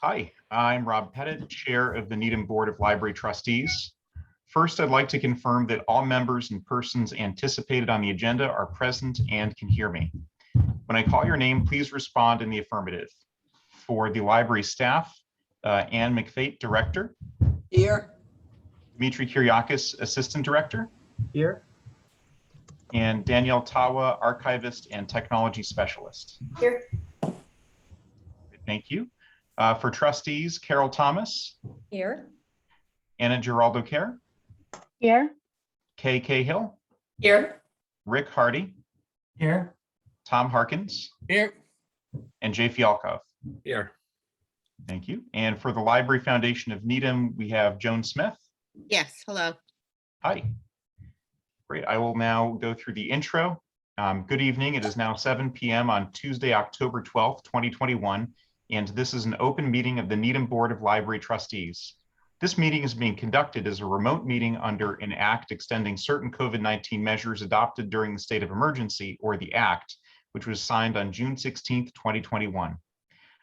Hi, I'm Rob Pettit, Chair of the Needham Board of Library Trustees. First, I'd like to confirm that all members and persons anticipated on the agenda are present and can hear me. When I call your name, please respond in the affirmative. For the library staff, Anne McFate, Director. Here. Dmitry Kyriakis, Assistant Director. Here. And Danielle Tawa, Archivist and Technology Specialist. Here. Thank you. For trustees, Carol Thomas. Here. Anna Giraldo Kerr. Here. Kay Cahill. Here. Rick Hardy. Here. Tom Harkins. Here. And Jay Fialkov. Here. Thank you. And for the Library Foundation of Needham, we have Joan Smith. Yes, hello. Hi. Great. I will now go through the intro. Good evening. It is now 7 p.m. on Tuesday, October 12th, 2021, and this is an open meeting of the Needham Board of Library Trustees. This meeting is being conducted as a remote meeting under an act extending certain COVID-19 measures adopted during the state of emergency, or the Act, which was signed on June 16th, 2021.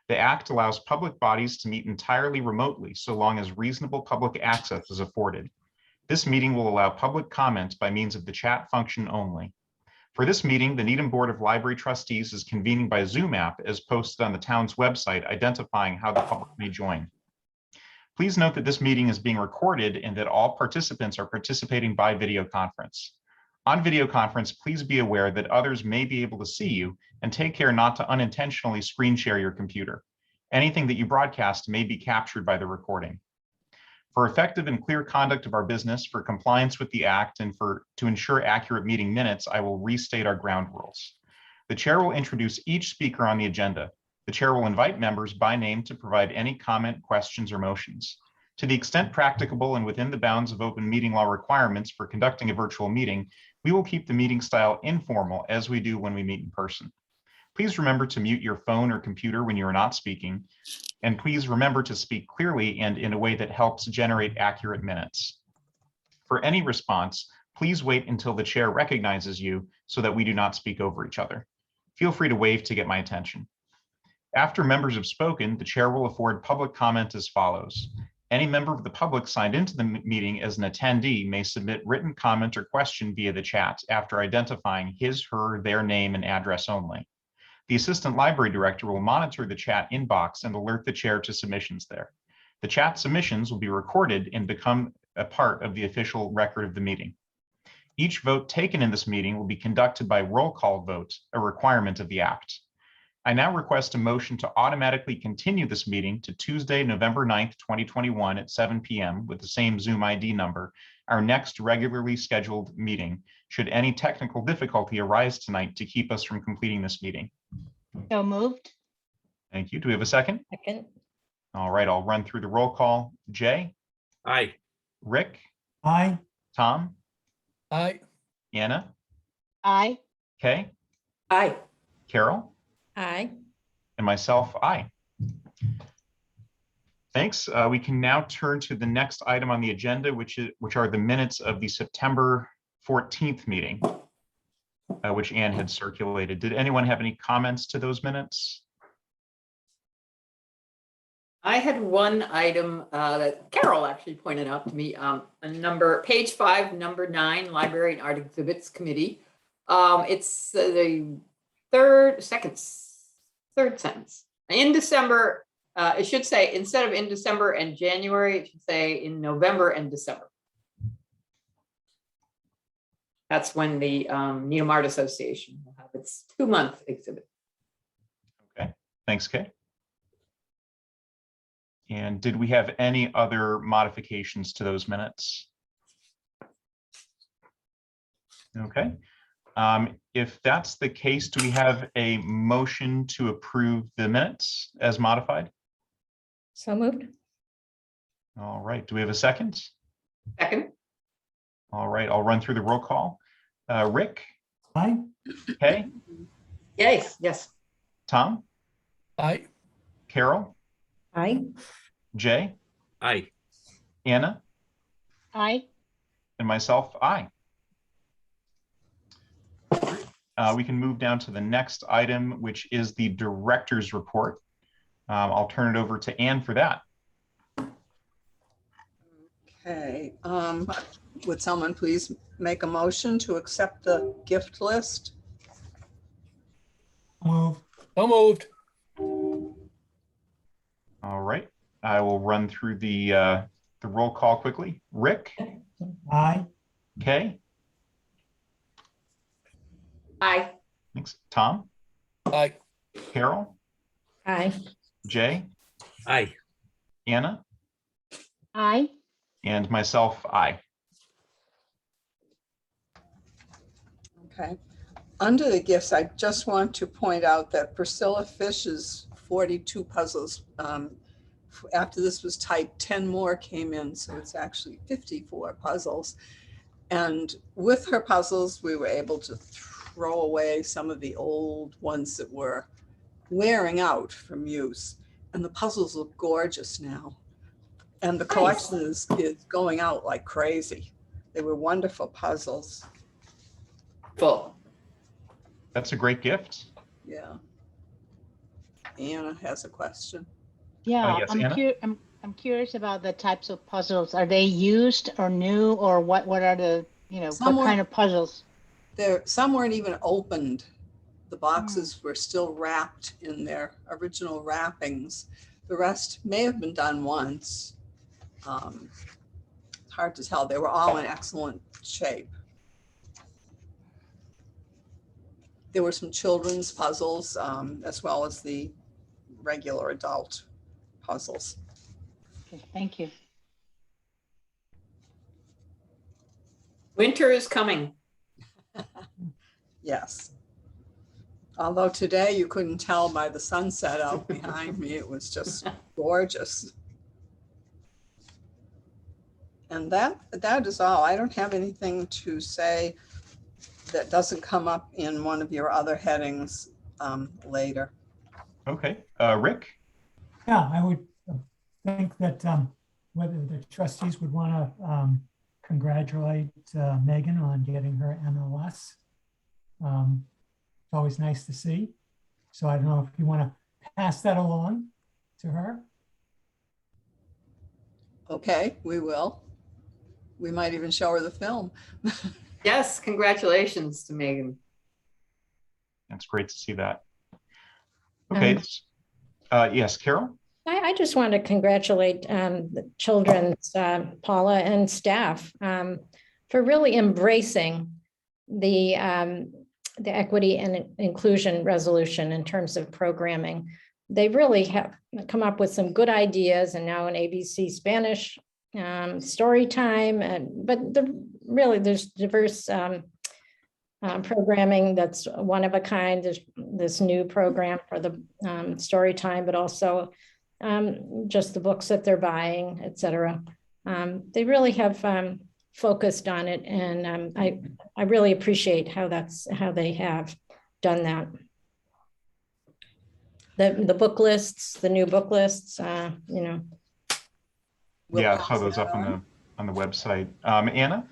The Act allows public bodies to meet entirely remotely so long as reasonable public access is afforded. This meeting will allow public comment by means of the chat function only. For this meeting, the Needham Board of Library Trustees is convening by Zoom app as posted on the town's website, identifying how the public may join. Please note that this meeting is being recorded and that all participants are participating by video conference. On video conference, please be aware that others may be able to see you, and take care not to unintentionally screen share your computer. Anything that you broadcast may be captured by the recording. For effective and clear conduct of our business, for compliance with the Act, and to ensure accurate meeting minutes, I will restate our ground rules. The chair will introduce each speaker on the agenda. The chair will invite members by name to provide any comment, questions, or motions. To the extent practicable and within the bounds of open meeting law requirements for conducting a virtual meeting, we will keep the meeting style informal as we do when we meet in person. Please remember to mute your phone or computer when you are not speaking, and please remember to speak clearly and in a way that helps generate accurate minutes. For any response, please wait until the chair recognizes you so that we do not speak over each other. Feel free to wave to get my attention. After members have spoken, the chair will afford public comment as follows. Any member of the public signed into the meeting as an attendee may submit written comment or question via the chat after identifying his, her, their name and address only. The Assistant Library Director will monitor the chat inbox and alert the chair to submissions there. The chat submissions will be recorded and become a part of the official record of the meeting. Each vote taken in this meeting will be conducted by roll call vote, a requirement of the Act. I now request a motion to automatically continue this meeting to Tuesday, November 9th, 2021 at 7 p.m. with the same Zoom ID number, our next regularly scheduled meeting, should any technical difficulty arise tonight to keep us from completing this meeting. So moved. Thank you. Do we have a second? Second. All right, I'll run through the roll call. Jay? Aye. Rick? Aye. Tom? Aye. Anna? Aye. Kay? Aye. Carol? Aye. And myself, aye. Thanks. We can now turn to the next item on the agenda, which are the minutes of the September 14th meeting, which Anne had circulated. Did anyone have any comments to those minutes? I had one item that Carol actually pointed out to me, page 5, number 9, Library and Art Exhibits Committee. It's the third sentence. In December, it should say, instead of in December and January, it should say in November and December. That's when the Needham Art Association will have its 2-month exhibit. Okay, thanks, Kay. And did we have any other modifications to those minutes? Okay. If that's the case, do we have a motion to approve the minutes as modified? So moved. All right. Do we have a second? Second. All right. I'll run through the roll call. Rick? Aye. Kay? Yes. Yes. Tom? Aye. Carol? Aye. Jay? Aye. Anna? Aye. And myself, aye. We can move down to the next item, which is the director's report. I'll turn it over to Anne for that. Okay, would someone please make a motion to accept the gift list? Move. So moved. All right, I will run through the roll call quickly. Rick, Aye. Kay, Aye. thanks. Tom, Aye. Carol, Aye. Jay, Aye. Anna, Aye. and myself, aye. Okay. Under the gifts, I just want to point out that Priscilla Fish's 42 puzzles, after this was typed, 10 more came in, so it's actually 54 puzzles. And with her puzzles, we were able to throw away some of the old ones that were wearing out from use. And the puzzles look gorgeous now. And the collection is going out like crazy. They were wonderful puzzles. Full. That's a great gift. Yeah. Anna has a question. Yeah, yes, Anna? I'm curious about the types of puzzles. Are they used or new, or what are the, Some what were- kind of puzzles? Some weren't even opened. The boxes were still wrapped in their original wrappings. The rest may have been done once. It's hard to tell. They were all in excellent shape. There were some children's puzzles, as well as the regular adult puzzles. Okay, thank you. Winter is coming. Yes. Although today you couldn't tell by the sunset out behind me, it was just gorgeous. And that is all. I don't have anything to say that doesn't come up in one of your other headings later. Okay, Rick, Yeah, I would think that whether the trustees would want to congratulate Megan on getting her MLS. It's always nice to see. So I don't know if you want to pass that along to her. Okay, we will. We might even show her the film. Yes, congratulations to Megan. it's great to see that. Okay, yes, Carol? I just want to congratulate the children's Paula and staff for really embracing the equity and inclusion resolution in terms of programming. They really have come up with some good ideas, and now an ABC Spanish story time, but there's diverse programming that's one of a kind. There's this new program for the story time, but also just the books that they're buying, et cetera. They really have focused on it, and I really appreciate how they have done that. The book lists, the new book lists, We'll Yeah, I pass saw those that up on. on the website. Anna?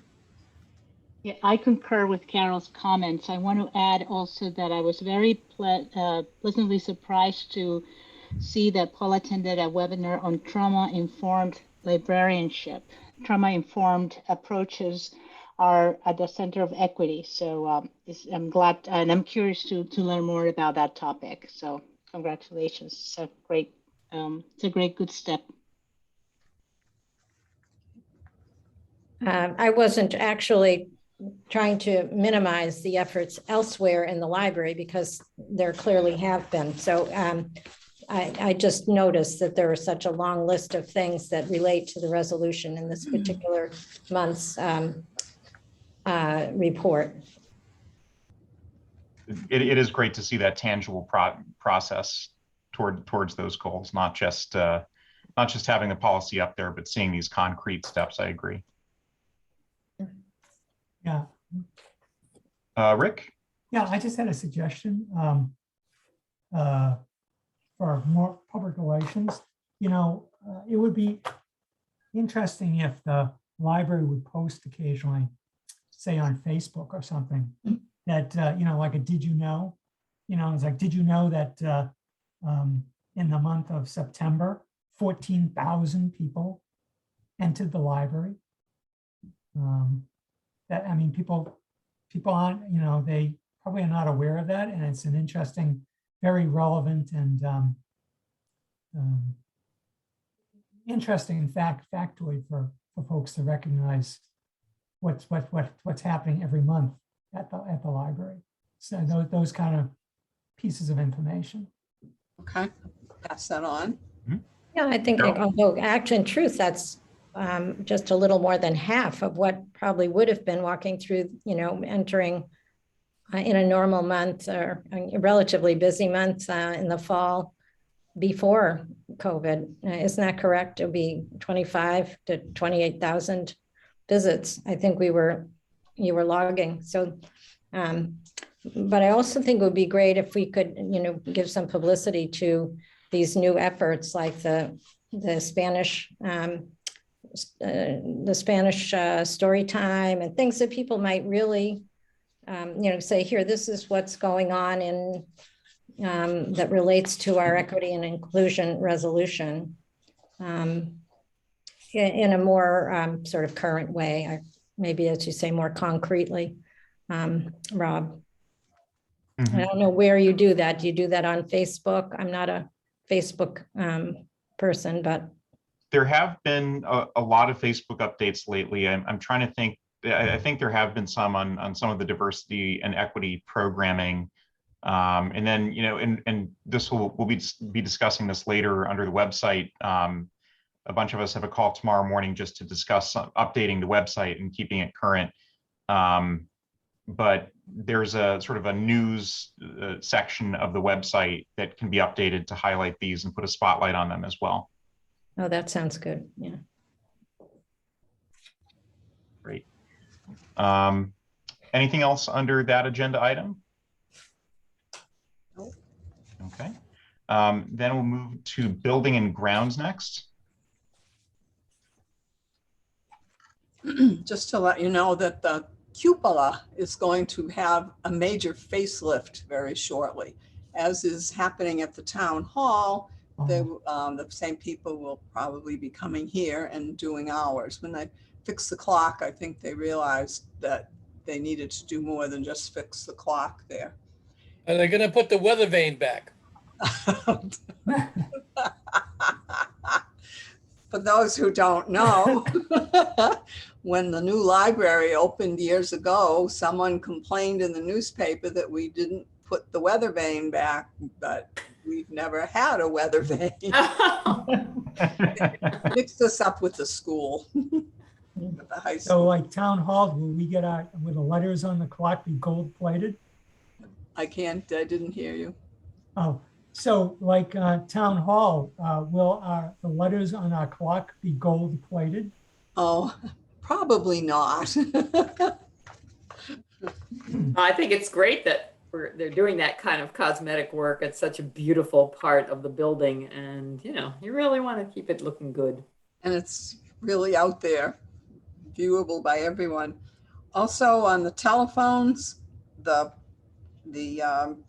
Yeah, I concur with Carol's comments. I want to add also that I was very pleasantly surprised to see that Paul attended a webinar on trauma-informed librarianship. Trauma-informed approaches are at the center of equity. So I'm glad, and I'm curious to learn more about that topic. So congratulations. It's a great good step. I wasn't actually trying to minimize the efforts elsewhere in the library, because there clearly have been. So I just noticed that there was such a long list of things that relate to the resolution in this particular month's report. It is great to see that tangible process towards those goals, not just having the policy up there, but seeing these concrete steps. I agree. Yeah. Rick? Yeah, I just had a suggestion for more public relations. It would be interesting if the library would post occasionally, say on Facebook or something, that, like a did you know? It's like, did you know that in the month of September, 14,000 people entered the library. That, I mean, people aren't, you know, they probably are not aware of that, and it's an interesting, very relevant and interesting factoid for folks to recognize what's happening every month at the library. So those kind of pieces of information. Okay, pass that on. Yeah, I think, Carol? although actually in truth, that's just a little more than half of what probably would have been walking through, you know, entering in a normal month or a relatively busy month in the fall before COVID. Isn't that correct? It'll be 25 to 28,000 visits. I think you were logging. So, but I also think it would be great if we could, you know, give some publicity to these new efforts like the Spanish story time and things that people might really, you know, say, here, this is what's going on in that relates to our equity and inclusion resolution in a more sort of current way, or maybe, as you say, more concretely, Rob. I don't know where you do that. Do you do that on Facebook? I'm not a Facebook person, but There have been a lot of Facebook updates lately. I'm trying to think. I think there have been some on some of the diversity and equity programming. And then, you know, and this we'll be discussing this later under the website. A bunch of us have a call tomorrow morning just to discuss updating the website and keeping it current. But there's a sort of a news section of the website that can be updated to highlight these and put a spotlight on them as well. oh, that sounds good. Yeah. Great. Anything else under that agenda item? Nope. Okay. Then we'll move to building and grounds next. Just to let you know that the cupola is going to have a major facelift very shortly, as is happening at the town hall. The same people will probably be coming here and doing ours. When they fixed the clock, I think they realized that they needed to do more than just fix the clock there. Are they gonna put the weather vane back? For those who don't know, when the new library opened years ago, someone complained in the newspaper that we didn't put the weather vane back, but we've never had a weather vane. Mixed us up with the school. With the high So school. like town hall, will the letters on the clock be gold plated? I didn't hear you. Oh, so like town hall, will the letters on our clock be gold plated? Oh, probably not. I think it's great that they're doing that kind of cosmetic work. It's such a beautiful part of the building, and you know, you really want to keep it looking good. And it's really out there, viewable by everyone. Also on the telephones, the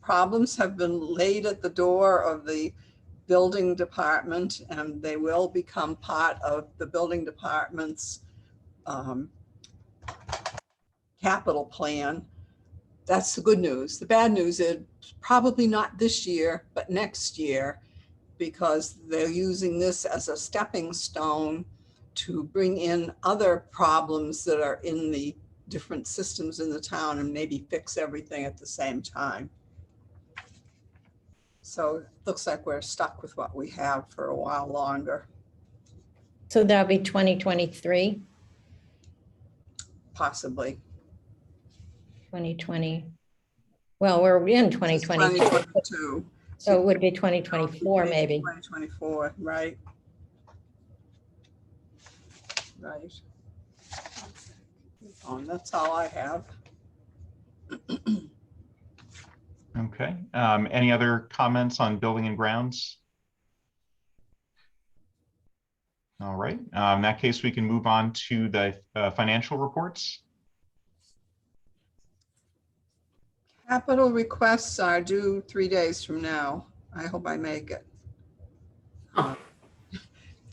problems have been laid at the door of the building department, and they will become part of the building department's capital plan. That's the good news. The bad news is probably not this year, but next year, because they're using this as a stepping stone to bring in other problems that are in the different systems in the town and maybe fix everything at the same time. So it looks like we're stuck with what we have for a while longer. So that'll be 2023, Possibly. 2020. Well, we're in 2022, 2022. so it would be 2024 maybe. 2024, right. Right. That's all I have. Okay. Any other comments on building and grounds? All right. In that case, we can move on to the financial reports. Capital requests are due 3 days from now. I hope I make it.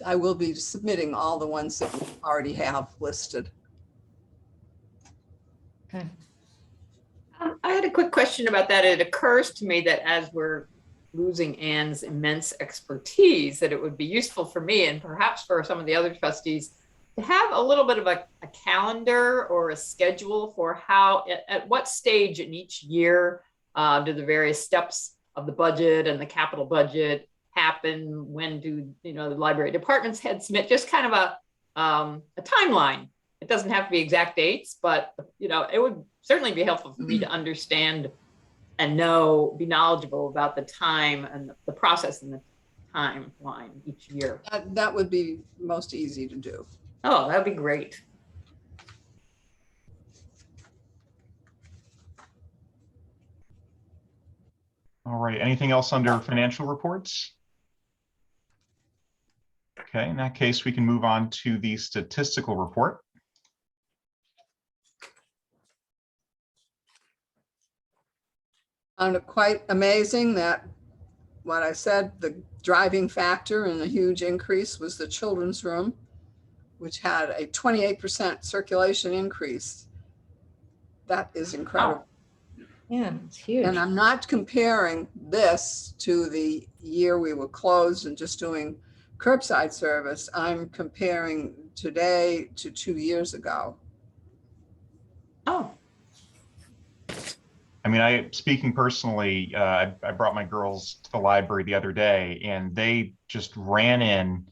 I will be submitting all the ones that we already have listed. Okay. I had a quick question about that. It occurs to me that as we're losing Anne's immense expertise, that it would be useful for me and perhaps for some of the other trustees to have a little bit of a calendar or a schedule for how, at what stage in each year do the various steps of the budget and the capital budget happen? When do, the library department's head submit? Just kind of a timeline. It doesn't have to be exact dates, but it would certainly be helpful for me to understand and be knowledgeable about the time and the process and the timeline each year. That would be most easy to do. Oh, that'd be great. All right, anything else under financial reports? Okay, in that case, we can move on to the statistical report. Found it quite amazing that what I said, the driving factor and a huge increase was the children's room, which had a 28% circulation increase. That is incredible. Yeah, it's huge. And I'm not comparing this to the year we were closed and just doing curbside service. I'm comparing today to 2 years ago. Oh, I mean, speaking personally, I brought my girls to the library the other day, and they just ran in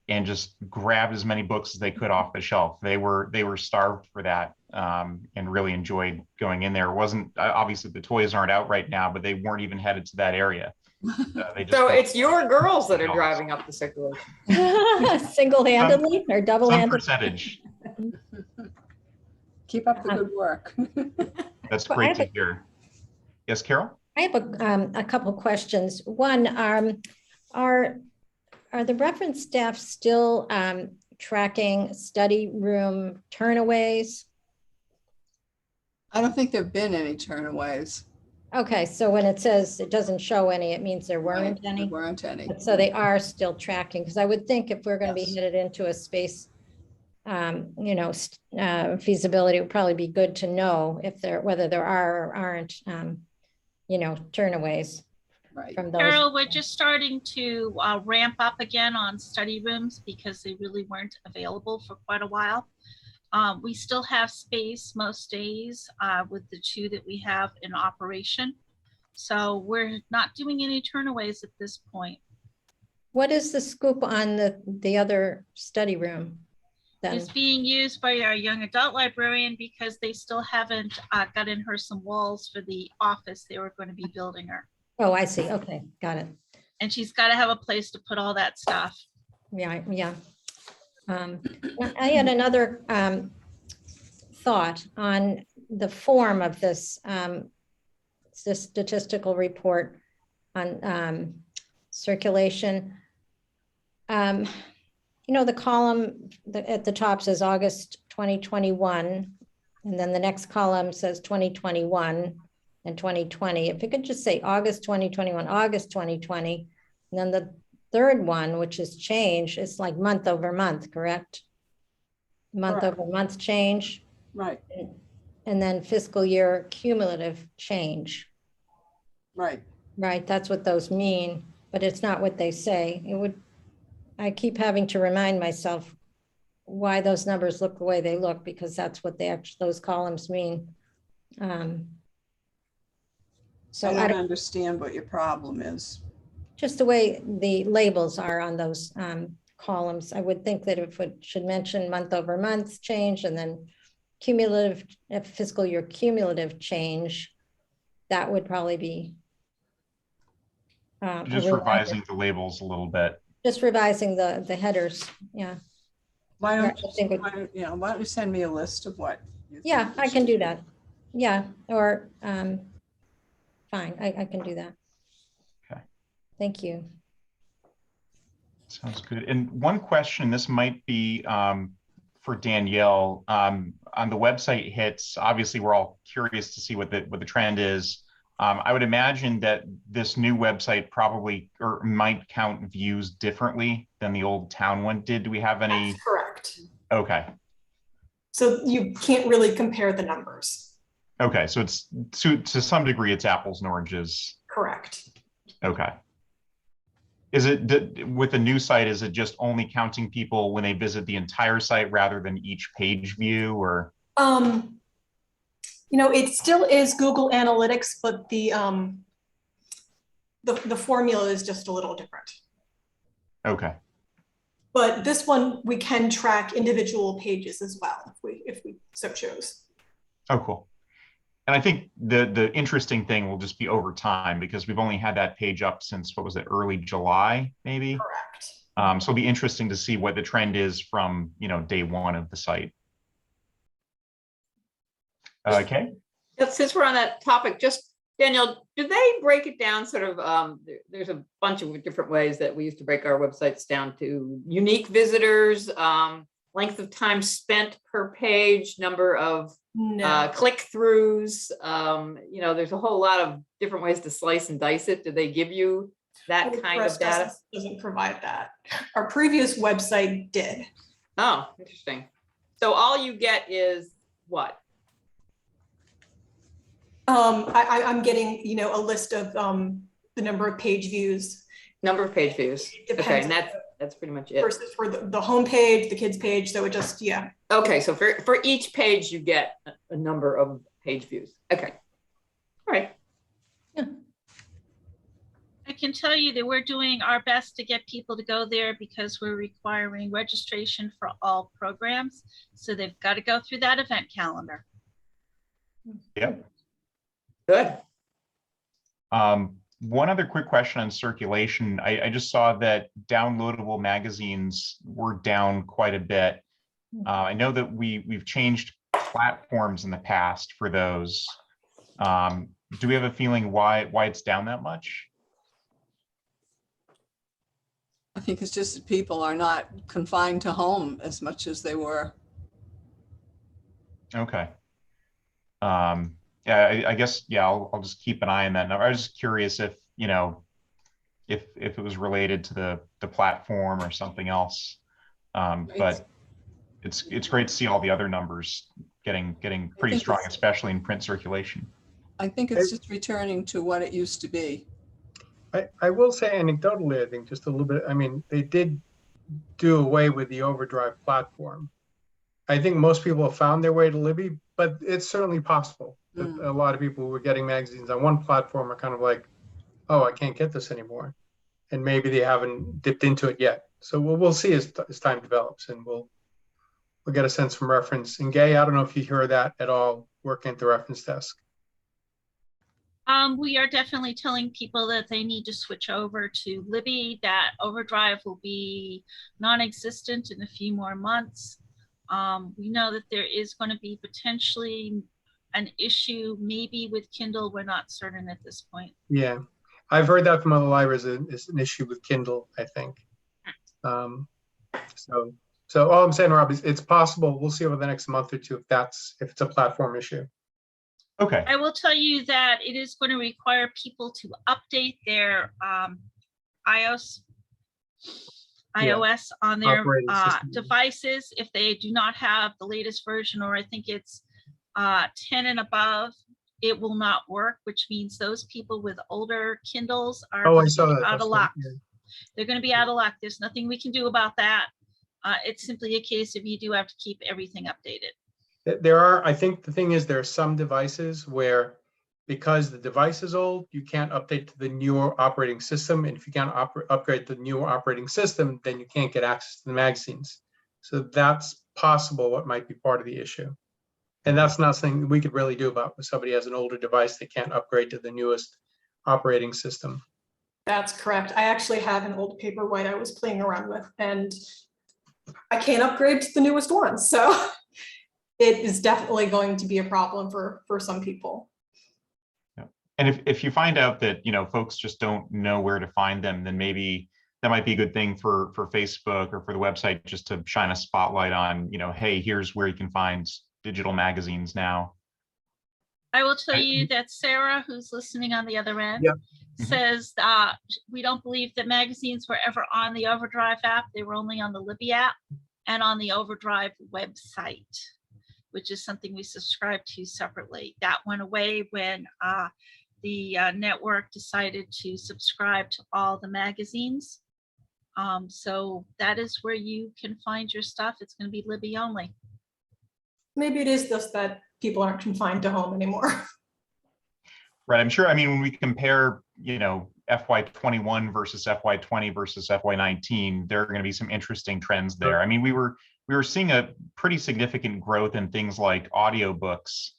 and just grabbed as many books as they could off the shelf. They were starved for that, and really enjoyed going in there. It wasn't, obviously the toys aren't out right now, but they weren't even headed to that area. so it's your girls that are driving up the circulation. Single-handedly or Some double-handedly? percentage. Keep up the good work. That's Well, great to hear. Yes, Carol? I have a couple questions. One, are the reference staff still tracking study room turnaways? I don't think there've been any turnaways. Okay, so when it says it doesn't show any, it means there weren't Right, any? there weren't any. So they are still tracking, because I would think if we're going to Yes. be headed into a space, feasibility, it would probably be good to know whether there are or aren't, turnaways Right. from those. Carol, we're just starting to ramp up again on study rooms because they really weren't available for quite a while. We still have space most days with the 2 that we have in operation. So we're not doing any turnaways at this point. What is the scoop on the other study room then? It's being used by our young adult librarian because they still haven't gotten her some walls for the office they were going to be building her. Oh, I see. Okay, got it. And she's got to have a place to put all that stuff. Yeah, yeah. I had another thought on the form of this statistical report on circulation. The column at the top says August 2021, and then the next column says 2021 and 2020. If it could just say August 2021, August 2020, and then the third one, which is change, is like month over month, correct? Month Correct. over month change, Right. and then fiscal year cumulative change. Right. Right, that's what those mean, but it's not what they say. I keep having to remind myself why those numbers look the way they look, because that's what those columns mean. So I I don't don't, understand what your problem is. just the way the labels are on those columns, I would think that if it should mention month over month change and then cumulative, fiscal year cumulative change, that would probably be a Just reminder. revising the labels a little bit. Just revising the headers, yeah. Why don't I think why don't you send me a list of what? you think Yeah, we I can should do that. Yeah, or, fine, I can do that. Okay. Thank you. Sounds good. And one question, this might be for Danielle, on the website hits, obviously we're all curious to see what the trend is I would imagine that this new website probably or might count views differently than the old town one did. Do we have any? That's correct. Okay. So you can't really compare the numbers. Okay. So it's to some degree, it's apples and oranges. Correct. Okay. Is it with the new site, is it just only counting people when they visit the entire site rather than each page view, or? You know, it still is Google Analytics, but the formula is just a little different. Okay. But this one, we can track individual pages as well, if we so chose. Oh, cool. And I think the interesting thing will just be over time, because we've only had that page up since, what was it, early July, maybe? Correct. So it'll be interesting to see what the trend is from, day one of the site. Okay. Since we're on that topic, just Daniel, do they break it down sort of, there's a bunch of different ways that we used to break our websites down to unique visitors, length of time spent per page, number of click-throughs, there's a whole lot of different ways to slice and dice it. Do they give you that kind of data? Doesn't provide that. Our previous website did. Oh, interesting. So all you get is what? I'm getting, a list of the number of page views. Number of page views. Okay, and that's pretty much it. Versus for the home page, the kids page, so it just, yeah. Okay, so for each page you get a number of page views. Okay, all right. Yeah. I can tell you that we're doing our best to get people to go there because we're requiring registration for all programs. So they've got to go through that event calendar. Yep. Good. One other quick question on circulation. I just saw that downloadable magazines were down quite a bit. I know that we've changed platforms in the past for those. Do we have a feeling why it's down that much? I think it's just that people are not confined to home as much as they were. Okay. Yeah, I guess, yeah, I'll just keep an eye on that number. I was just curious if, if it was related to the platform or something else. But it's great to see all the other numbers getting pretty strong, especially in print circulation. I think it's just returning to what it used to be. I will say anecdotally, I think just a little bit, they did do away with the Overdrive platform. I think most people have found their way to Libby, but it's certainly possible that a lot of people who were getting magazines on one platform are kind of like, oh, I can't get this anymore. And maybe they haven't dipped into it yet. So we'll see as time develops, and we'll get a sense from reference. And Gay, I don't know if you hear that at all working at the reference desk. We are definitely telling people that they need to switch over to Libby, that Overdrive will be non-existent in a few more months. We know that there is going to be potentially an issue maybe with Kindle. We're not certain at this point. Yeah, I've heard that from other libraries. It's an issue with Kindle, I think. So all I'm saying, Rob, is it's possible. We'll see over the next month or two if it's a platform issue. Okay. I will tell you that it is going to require people to update their iOS on their devices. If they do not have the latest version, or I think it's 10 and above, it will not work, which means those people with older Kindles are going to be out of luck. Yeah. They're going to be out of luck. There's nothing we can do about that. It's simply a case of you do have to keep everything updated. I think the thing is, there are some devices where, because the device is old, you can't update to the newer operating system. And if you can't upgrade to the newer operating system, then you can't get access to the magazines. So that's possible what might be part of the issue. And that's not something we could really do about if somebody has an older device that can't upgrade to the newest operating system. That's correct. I actually have an old Paperwhite I was playing around with, and I can't upgrade to the newest one. So it is definitely going to be a problem for some people. Yeah. And if you find out that, folks just don't know where to find them, then maybe that might be a good thing for Facebook or for the website, just to shine a spotlight on, hey, here's where you can find digital magazines now. I will tell you that Sarah, who's listening on the other end, Yeah. says we don't believe that magazines were ever on the Overdrive app. They were only on the Libby app and on the Overdrive website, which is something we subscribe to separately. That went away when the network decided to subscribe to all the magazines. So that is where you can find your stuff. It's going to be Libby only. Maybe it is just that people aren't confined to home anymore. Right. I'm sure. I mean, when we compare, FY21 versus FY20 versus FY19, there are going to be some interesting trends there. I mean, we were seeing a pretty significant growth in things like audiobooks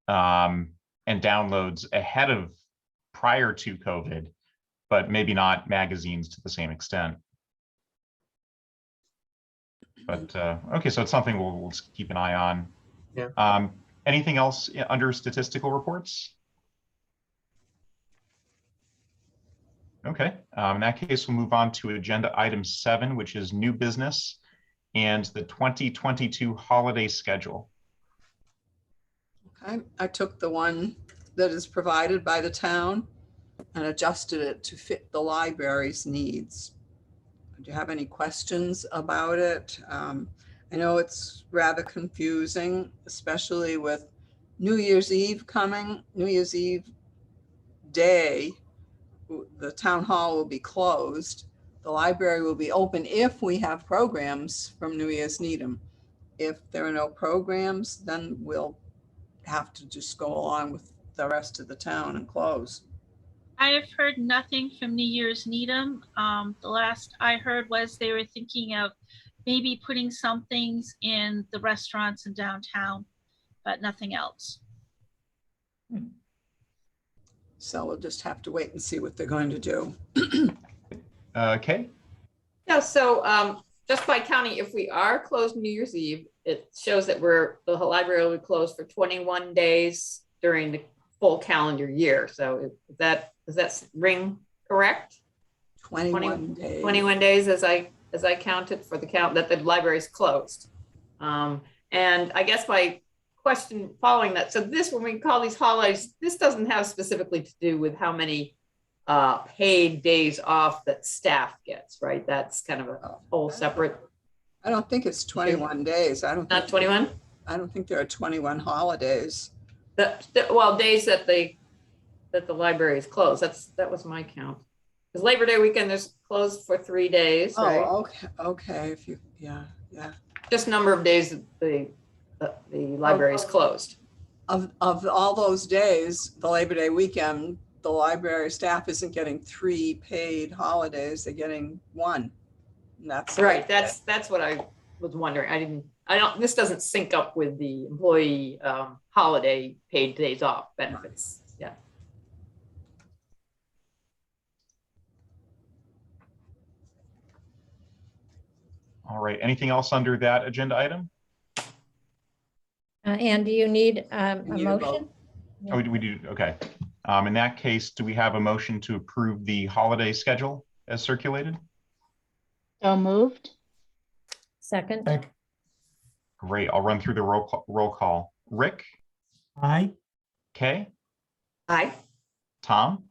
and downloads ahead of prior to COVID, but maybe not magazines to the same extent. But okay, so it's something we'll keep an eye on. Yeah. Anything else under statistical reports? Okay, in that case, we'll move on to agenda item 7, which is new business and the 2022 holiday schedule. Okay, I took the one that is provided by the town and adjusted it to fit the library's needs. Do you have any questions about it? I know it's rather confusing, especially with New Year's Eve coming, New Year's Eve day. The town hall will be closed. The library will be open if we have programs from New Year's Needham. If there are no programs, then we'll have to just go along with the rest of the town and close. I have heard nothing from New Year's Needham. The last I heard was they were thinking of maybe putting some things in the restaurants in downtown, but nothing else. So we'll just have to wait and see what they're going to do. Okay. Yeah, so just by counting, if we are closed New Year's Eve, it shows that the library will be closed for 21 days during the full calendar year. So does that ring correct? 21 days. 21 days as I counted for the count that the library is closed. And I guess my question following that, so this, when we call these holidays, this doesn't have specifically to do with how many paid days off that staff gets, right? That's kind of a whole separate. I don't think it's 21 days. I don't. Not 21? I don't think there are 21 holidays. Well, days that the library is closed. That was my count. Because Labor Day weekend is closed for 3 days, right? Oh, okay. If you, yeah. Just number of days that the library is closed. Of all those days, the Labor Day weekend, the library staff isn't getting 3 paid holidays. They're getting 1. And that's right. That's what I was wondering. This doesn't sync up with the employee holiday paid days off benefits. Yeah. All right. Anything else under that agenda item? And do you need a We need a vote. motion? Oh, we do. Okay. In that case, do we have a motion to approve the holiday schedule as circulated? So moved. Second? Great. I'll run through the roll call. Rick? Aye. Kay? Aye. Tom?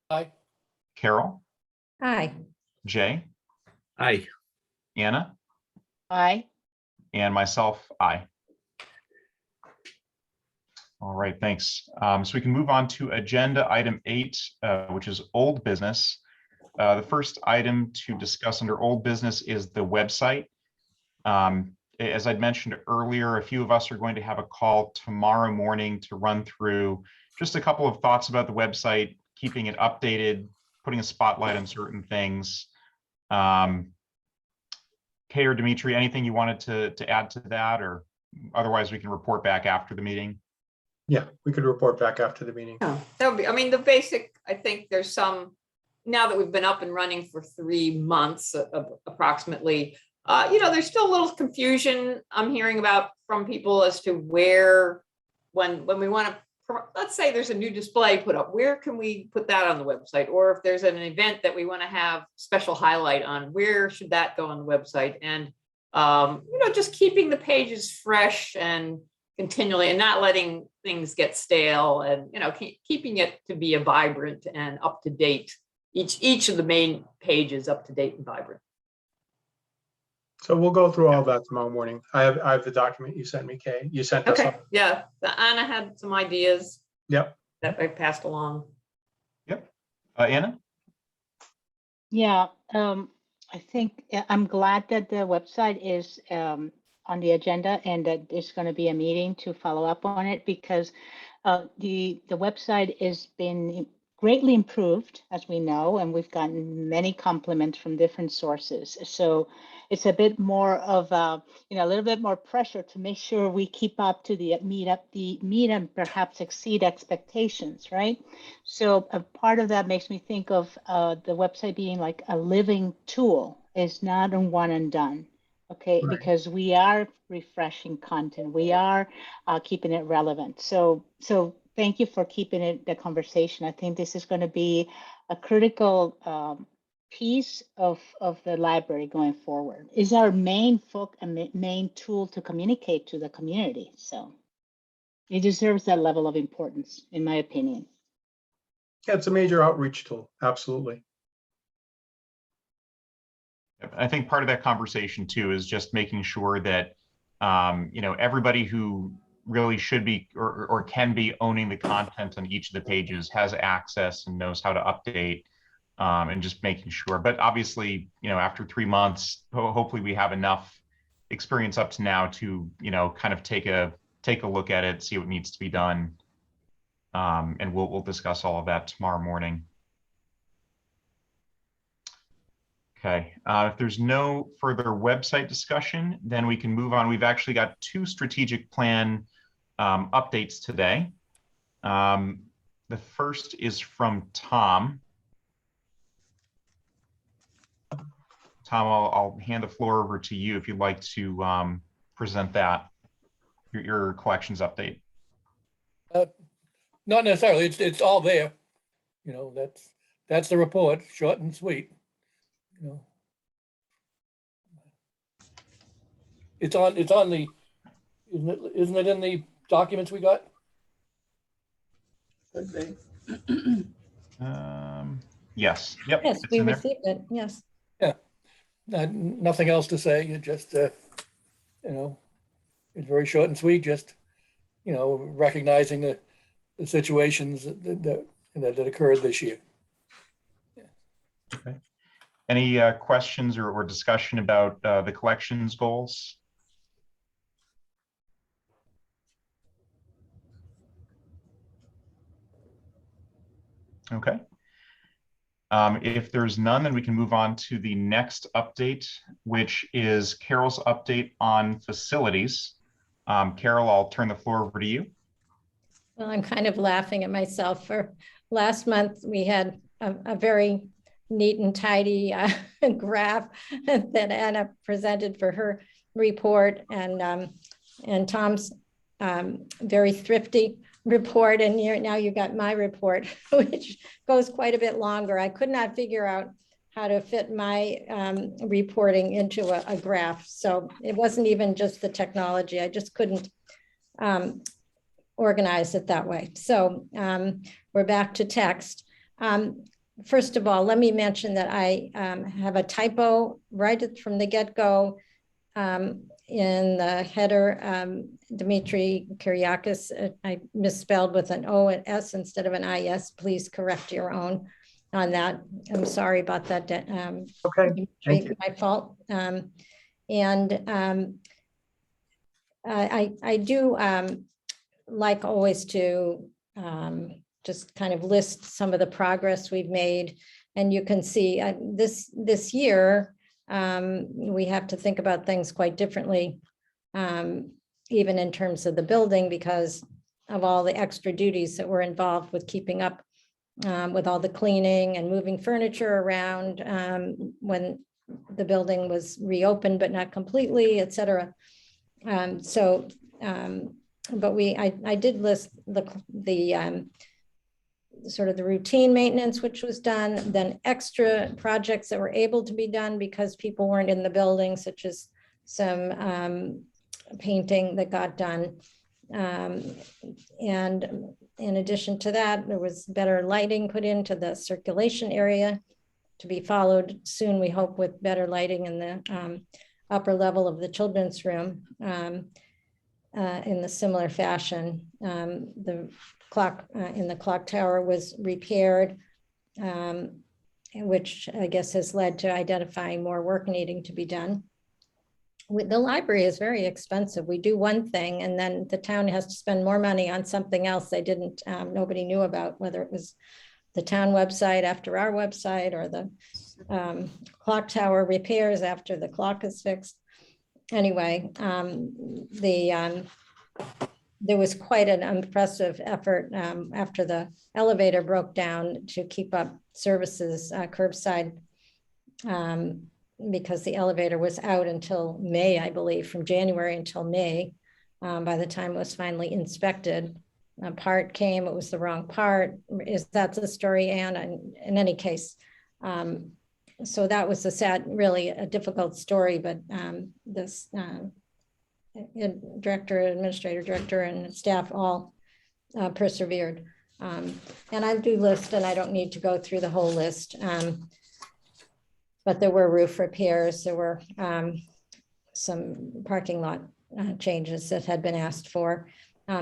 Aye. Carol? Aye. Jay? Aye. Anna? Aye. And myself, aye. All right, thanks. So we can move on to agenda item 8, which is old business. The first item to discuss under old business is the website. As I'd mentioned earlier, a few of us are going to have a call tomorrow morning to run through just a couple of thoughts about the website, keeping it updated, putting a spotlight on certain things. Kay or Dimitri, anything you wanted to add to that, or otherwise we can report back after the meeting? Yeah, we could report back after the meeting. Yeah, that would be, I mean, the basic, I think there's some, now that we've been up and running for 3 months approximately, there's still a little confusion I'm hearing about from people as to where, when we want to, let's say there's a new display put up, where can we put that on the website? Or if there's an event that we want to have special highlight on, where should that go on the website? And, just keeping the pages fresh and continually and not letting things get stale, and keeping it to be a vibrant and up to date. Each of the main pages up to date and vibrant. So we'll go through all that tomorrow morning. I have the document you sent me, Kay. You sent us. Okay, yeah, Anna had some ideas. Yep. That I passed along. Yep. Anna? Yeah, I think I'm glad that the website is on the agenda and that there's going to be a meeting to follow up on it, because the website has been greatly improved, as we know, and we've gotten many compliments from different sources. So it's a bit more of a little bit more pressure to make sure we keep up to the meet and perhaps exceed expectations, right? So a part of that makes me think of the website being like a living tool. It's not a one and done, okay? Right. Because we are refreshing content, we are keeping it relevant. So thank you for keeping it the conversation. I think this is going to be a critical piece of the library going forward. It's our main main tool to communicate to the community. So it deserves that level of importance, in my opinion. Yeah, it's a major outreach tool. Absolutely. I think part of that conversation too is just making sure that everybody who really should be or can be owning the content on each of the pages has access and knows how to update, and just making sure. But obviously, after 3 months, hopefully we have enough experience up to now to kind of take a look at it, see what needs to be done, and we'll discuss all of that tomorrow morning. Okay, if there's no further website discussion, then we can move on. We've actually got 2 strategic plan updates today. The first is from Tom. Tom, I'll hand the floor over to you if you'd like to present that, your collections update. Not necessarily. It's all there. That's the report, short and sweet. It's on the, isn't it in the documents we got? Could be. Yes. Yep. Yes, it's we in there. received it. Yes. Yeah. Nothing else to say. It just, it's very short and sweet. Just, recognizing the situations that occurred this year. Okay. Any questions or discussion about the collections goals? Okay. If there's none, then we can move on to the next update, which is Carol's update on facilities. Carol, I'll turn the floor over to you. Well, I'm kind of laughing at myself. For last month, we had a very neat and tidy graph that Anna presented for her report, and Tom's very thrifty report, and now you got my report, which goes quite a bit longer. I could not figure out how to fit my reporting into a graph. So it wasn't even just the technology. I just couldn't organize it that way. So we're back to text. First of all, let me mention that I have a typo right from the get-go in the header. Dmitry Kyriakis, I misspelled with an O and S instead of an IS. Please correct your own on that. I'm sorry about that. Okay, thank you. My fault. I do like always to just kind of list some of the progress we've made. And you can see this year, we have to think about things quite differently, even in terms of the building, because of all the extra duties that were involved with keeping up with all the cleaning and moving furniture around when the building was reopened, but not completely, et cetera. But I did list the sort of the routine maintenance, which was done, then extra projects that were able to be done because people weren't in the building, such as some painting that got done. And in addition to that, there was better lighting put into the circulation area, to be followed soon, we hope, with better lighting in the upper level of the children's room in the similar fashion. The clock in the clock tower was repaired, which I guess has led to identifying more work needing to be done. The library is very expensive. We do one thing and then the town has to spend more money on something else they didn't, nobody knew about, whether it was the town website after our website or the clock tower repairs after the clock is fixed. Anyway, there was quite an impressive effort after the elevator broke down to keep up services curbside, because the elevator was out until May, I believe, from January until May. By the time it was finally inspected, a part came, it was the wrong part. Is that the story, Anne? And in any case, so that was a sad, really a difficult story, but this director, administrator, director, and staff all persevered. And I do list, and I don't need to go through the whole list, but there were roof repairs, there were some parking lot changes that had been asked for.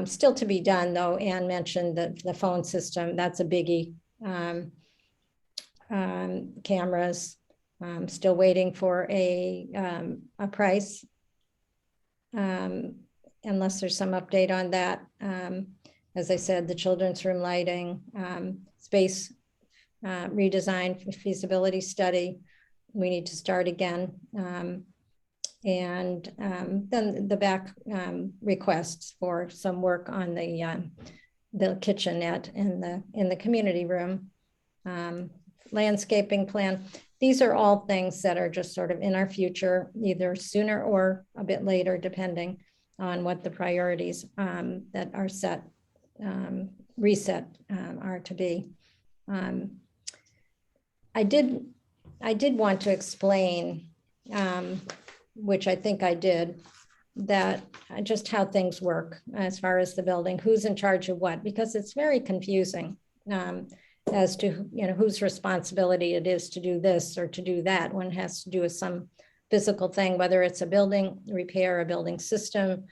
Still to be done, though. Anne mentioned that the phone system, that's a biggie. Cameras, still waiting for a price, unless there's some update on that. As I said, the children's room lighting, space redesign, feasibility study, we need to start again. And then the back requests for some work on the kitchenette in the community room, landscaping plan. These are all things that are just sort of in our future, either sooner or a bit later, depending on what the priorities that are set, reset are to be. I did want to explain, which I think I did, that just how things work as far as the building, who's in charge of what, because it's very confusing as to, you know, whose responsibility it is to do this or to do that. One has to do with some physical thing, whether it's a building repair, a building system,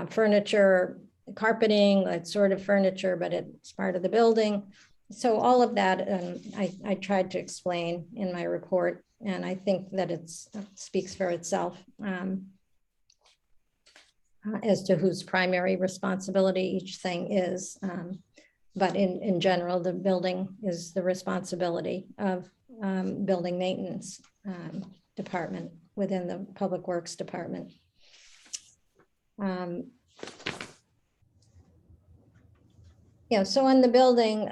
furniture, carpeting, that sort of furniture, but it's part of the building. So all of that, I tried to explain in my report, and I think that it speaks for itself as to whose primary responsibility each thing is. But in general, the building is the responsibility of building maintenance department within the Public Works Department. Yeah, so in the building,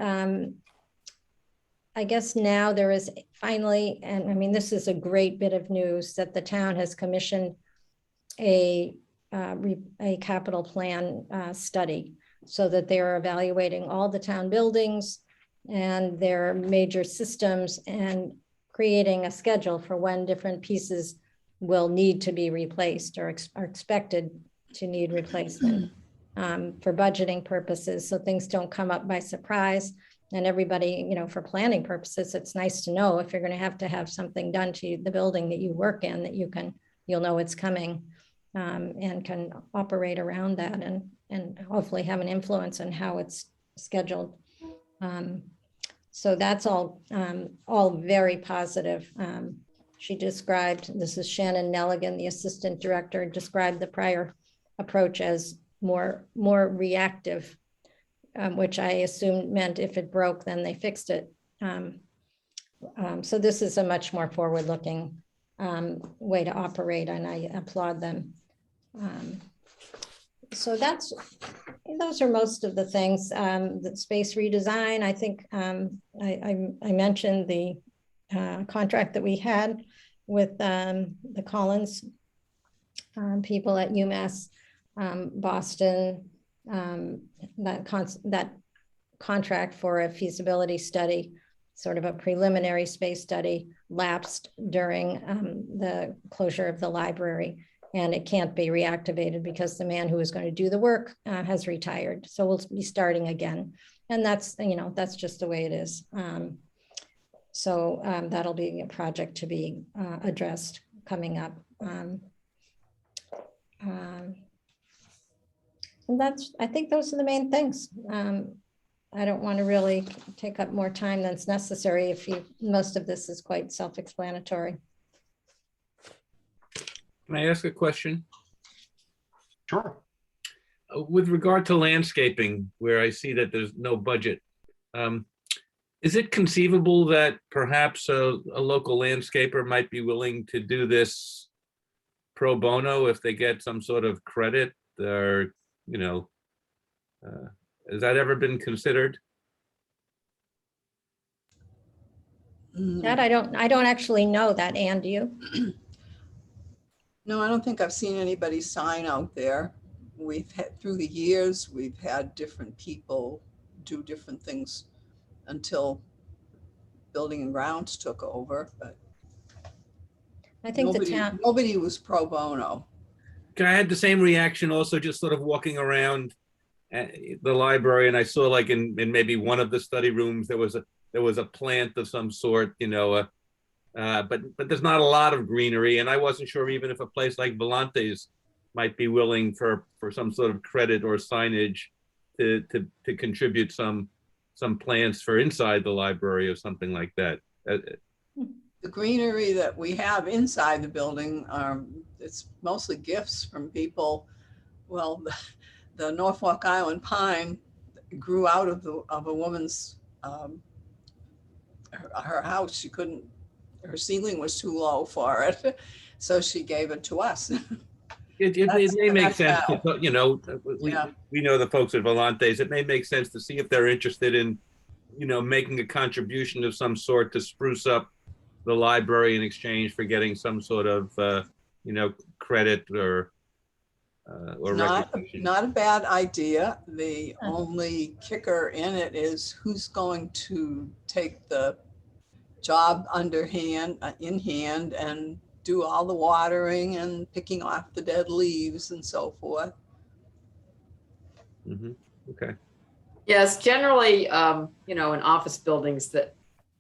I guess now there is finally, and I mean, this is a great bit of news, that the town has commissioned a capital plan study, so that they are evaluating all the town buildings and their major systems and creating a schedule for when different pieces will need to be replaced or are expected to need replacement for budgeting purposes, so things don't come up by surprise. And everybody, you know, for planning purposes, it's nice to know if you're going to have something done to the building that you work in, that you'll know it's coming and can operate around that and hopefully have an influence on how it's scheduled. So that's all very positive. She described, this is Shannon Nelligan, the assistant director, described the prior approach as more reactive, which I assumed meant if it broke, then they fixed it. So this is a much more forward-looking way to operate, and I applaud them. So those are most of the things. The space redesign, I think I mentioned the contract that we had with the Collins people at UMass Boston. That contract for a feasibility study, sort of a preliminary space study, lapsed during the closure of the library. And it can't be reactivated because the man who was going to do the work has retired. So we'll be starting again. And that's, that's just the way it is. So that'll be a project to be addressed coming up. And I think those are the main things. I don't want to really take up more time than's necessary most of this is quite self-explanatory. Can I ask a question? Sure. With regard to landscaping, where I see that there's no budget, is it conceivable that perhaps a local landscaper might be willing to do this pro bono if they get some sort of credit, or, has that ever been considered? That I don't actually know that, Ann, do you? No, I don't think I've seen anybody sign out there. We've had, through the years, we've had different people do different things until Building and Grounds took over, but I think the town. nobody was pro bono. I had the same reaction also, just sort of walking around the library, and I saw, like, in maybe one of the study rooms, there was a plant of some sort, but there's not a lot of greenery, and I wasn't sure even if a place like Volante's might be willing for some sort of credit or signage to contribute some plants for inside the library or something like that. The greenery that we have inside the building, it's mostly gifts from people. Well, the Norfolk Island pine grew out of a woman's her house. She couldn't. Her ceiling was too low for it, so she gave it to us. It may make sense, we know the folks at Volante's. It may make sense to see if they're interested in, making a contribution of some sort to spruce up the library in exchange for getting some sort of, credit or recognition. Not a bad idea. The only kicker in it is who's going to take the job in hand and do all the watering and picking off the dead leaves and so forth. Mm-hmm. Okay. Yes, generally, in office buildings that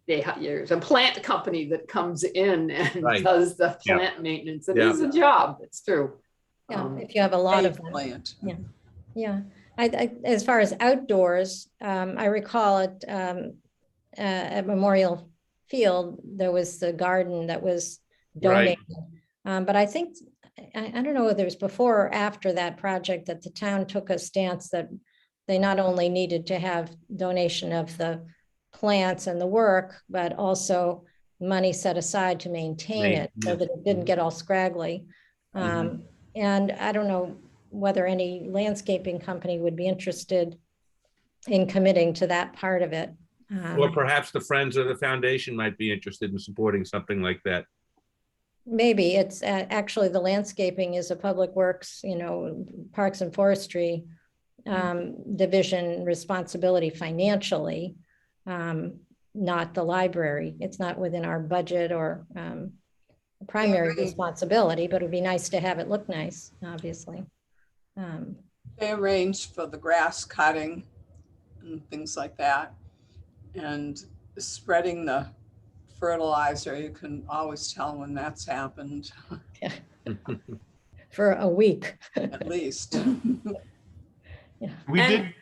there's a plant company that comes in and does the plant maintenance. It is a job. It's true. Yeah, if you have a lot of them. Plant. Yeah. I as far as outdoors, I recall at Memorial Field, there was the garden that was donated. But I think, I don't know whether it was before or after that project that the town took a stance that they not only needed to have donation of the plants and the work, but also money set aside to maintain it so that it didn't get all scraggly. And I don't know whether any landscaping company would be interested in committing to that part of it. Or perhaps the Friends of the Foundation might be interested in supporting something like that. Maybe it's actually the landscaping is a public works, Parks and Forestry division responsibility financially, not the library. It's not within our budget or primary responsibility, but it would be nice to have it look nice, obviously. They arranged for the grass cutting and things like that. And spreading the fertilizer, you can always tell when that's happened. For a week. At least. We did.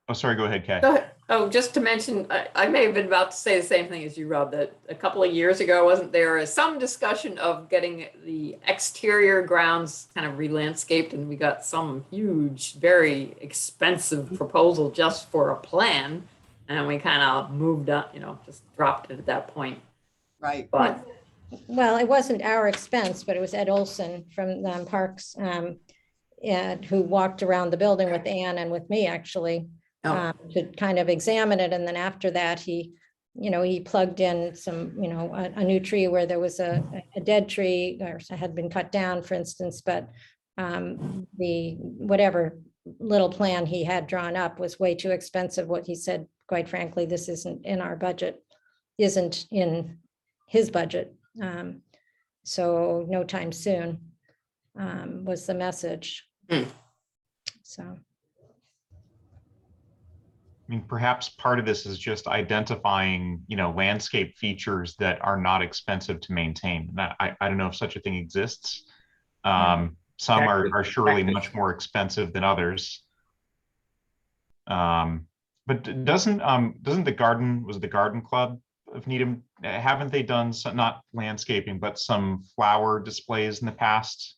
Oh, sorry, go ahead, Kay. Go ahead. Oh, just to mention, I may have been about to say the same thing as you, Rob, that a couple of years ago, wasn't there some discussion of getting the exterior grounds kind of re-landscaped, and we got some huge, very expensive proposal just for a plan. And we kind of moved up, just dropped it at that point. Right. But well, it wasn't our expense, but it was Ed Olson from Parks who walked around the building with Ann and with me actually to kind of examine it. And then after that, he plugged in some, a new tree where there was a dead tree or had been cut down, for instance, but the whatever little plan he had drawn up was way too expensive. What he said, quite frankly, this isn't in our budget, isn't in his budget. So no time soon. was the message. So. I mean, perhaps part of this is just identifying, landscape features that are not expensive to maintain. I don't know if such a thing exists. Some are surely much more expensive than others. But doesn't the garden club of Needham, haven't they done some, not landscaping, but some flower displays in the past?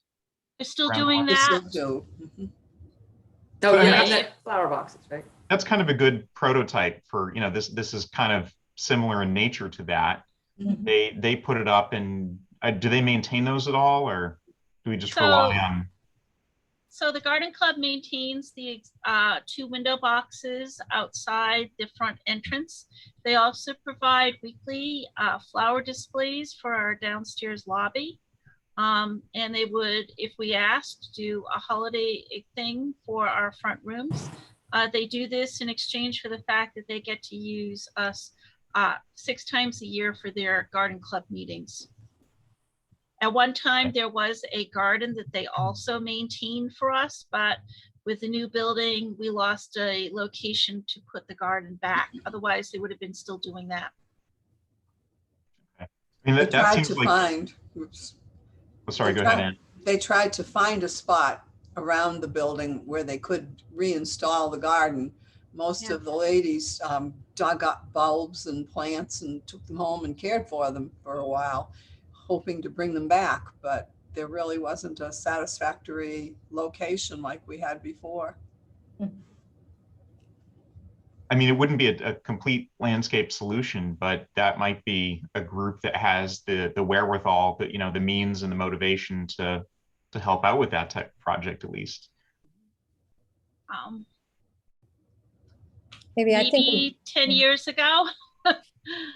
They're still Around doing They that. still do. Mhm. Oh, But I mean, yeah, that's- and the flower boxes, right? That's kind of a good prototype for, this is kind of similar in nature to that. Mhm. They put it up, and do they maintain those at all, or do we just So- rely on? So the garden club maintains the 2 window boxes outside the front entrance. They also provide weekly flower displays for our downstairs lobby. And they would, if we asked, do a holiday thing for our front rooms. They do this in exchange for the fact that they get to use us 6 times a year for their garden club meetings. At one time, there was a garden that they also maintained for us, but with the new building, we lost a location to put the garden back. Otherwise, they would have been still doing that. I mean, They that tried seems to like. find, oops. Oh, sorry, They go ahead, tried- Ann. They tried to find a spot around the building where they could reinstall the garden. Most Yeah. of the ladies dug up bulbs and plants and took them home and cared for them for a while, hoping to bring them back, but there really wasn't a satisfactory location like we had before. I mean, it wouldn't be a complete landscape solution, but that might be a group that has the wherewithal, the means and the motivation to help out with that type of project, at least. Maybe I think, Maybe 10 years ago.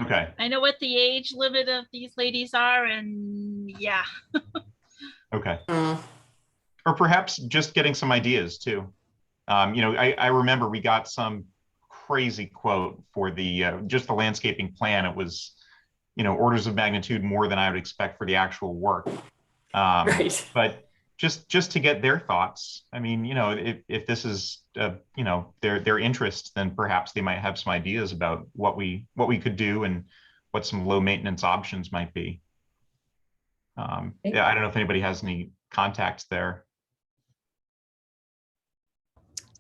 Okay. I know what the age limit of these ladies are, and yeah. Okay. Or perhaps just getting some ideas too. I remember we got some crazy quote for the just the landscaping plan. It was, orders of magnitude more than I would expect for the actual work. Right. But just to get their thoughts. I mean, if this is their interest, then perhaps they might have some ideas about what we could do and what some low maintenance options might be. Yeah, I don't know if anybody has any contacts there.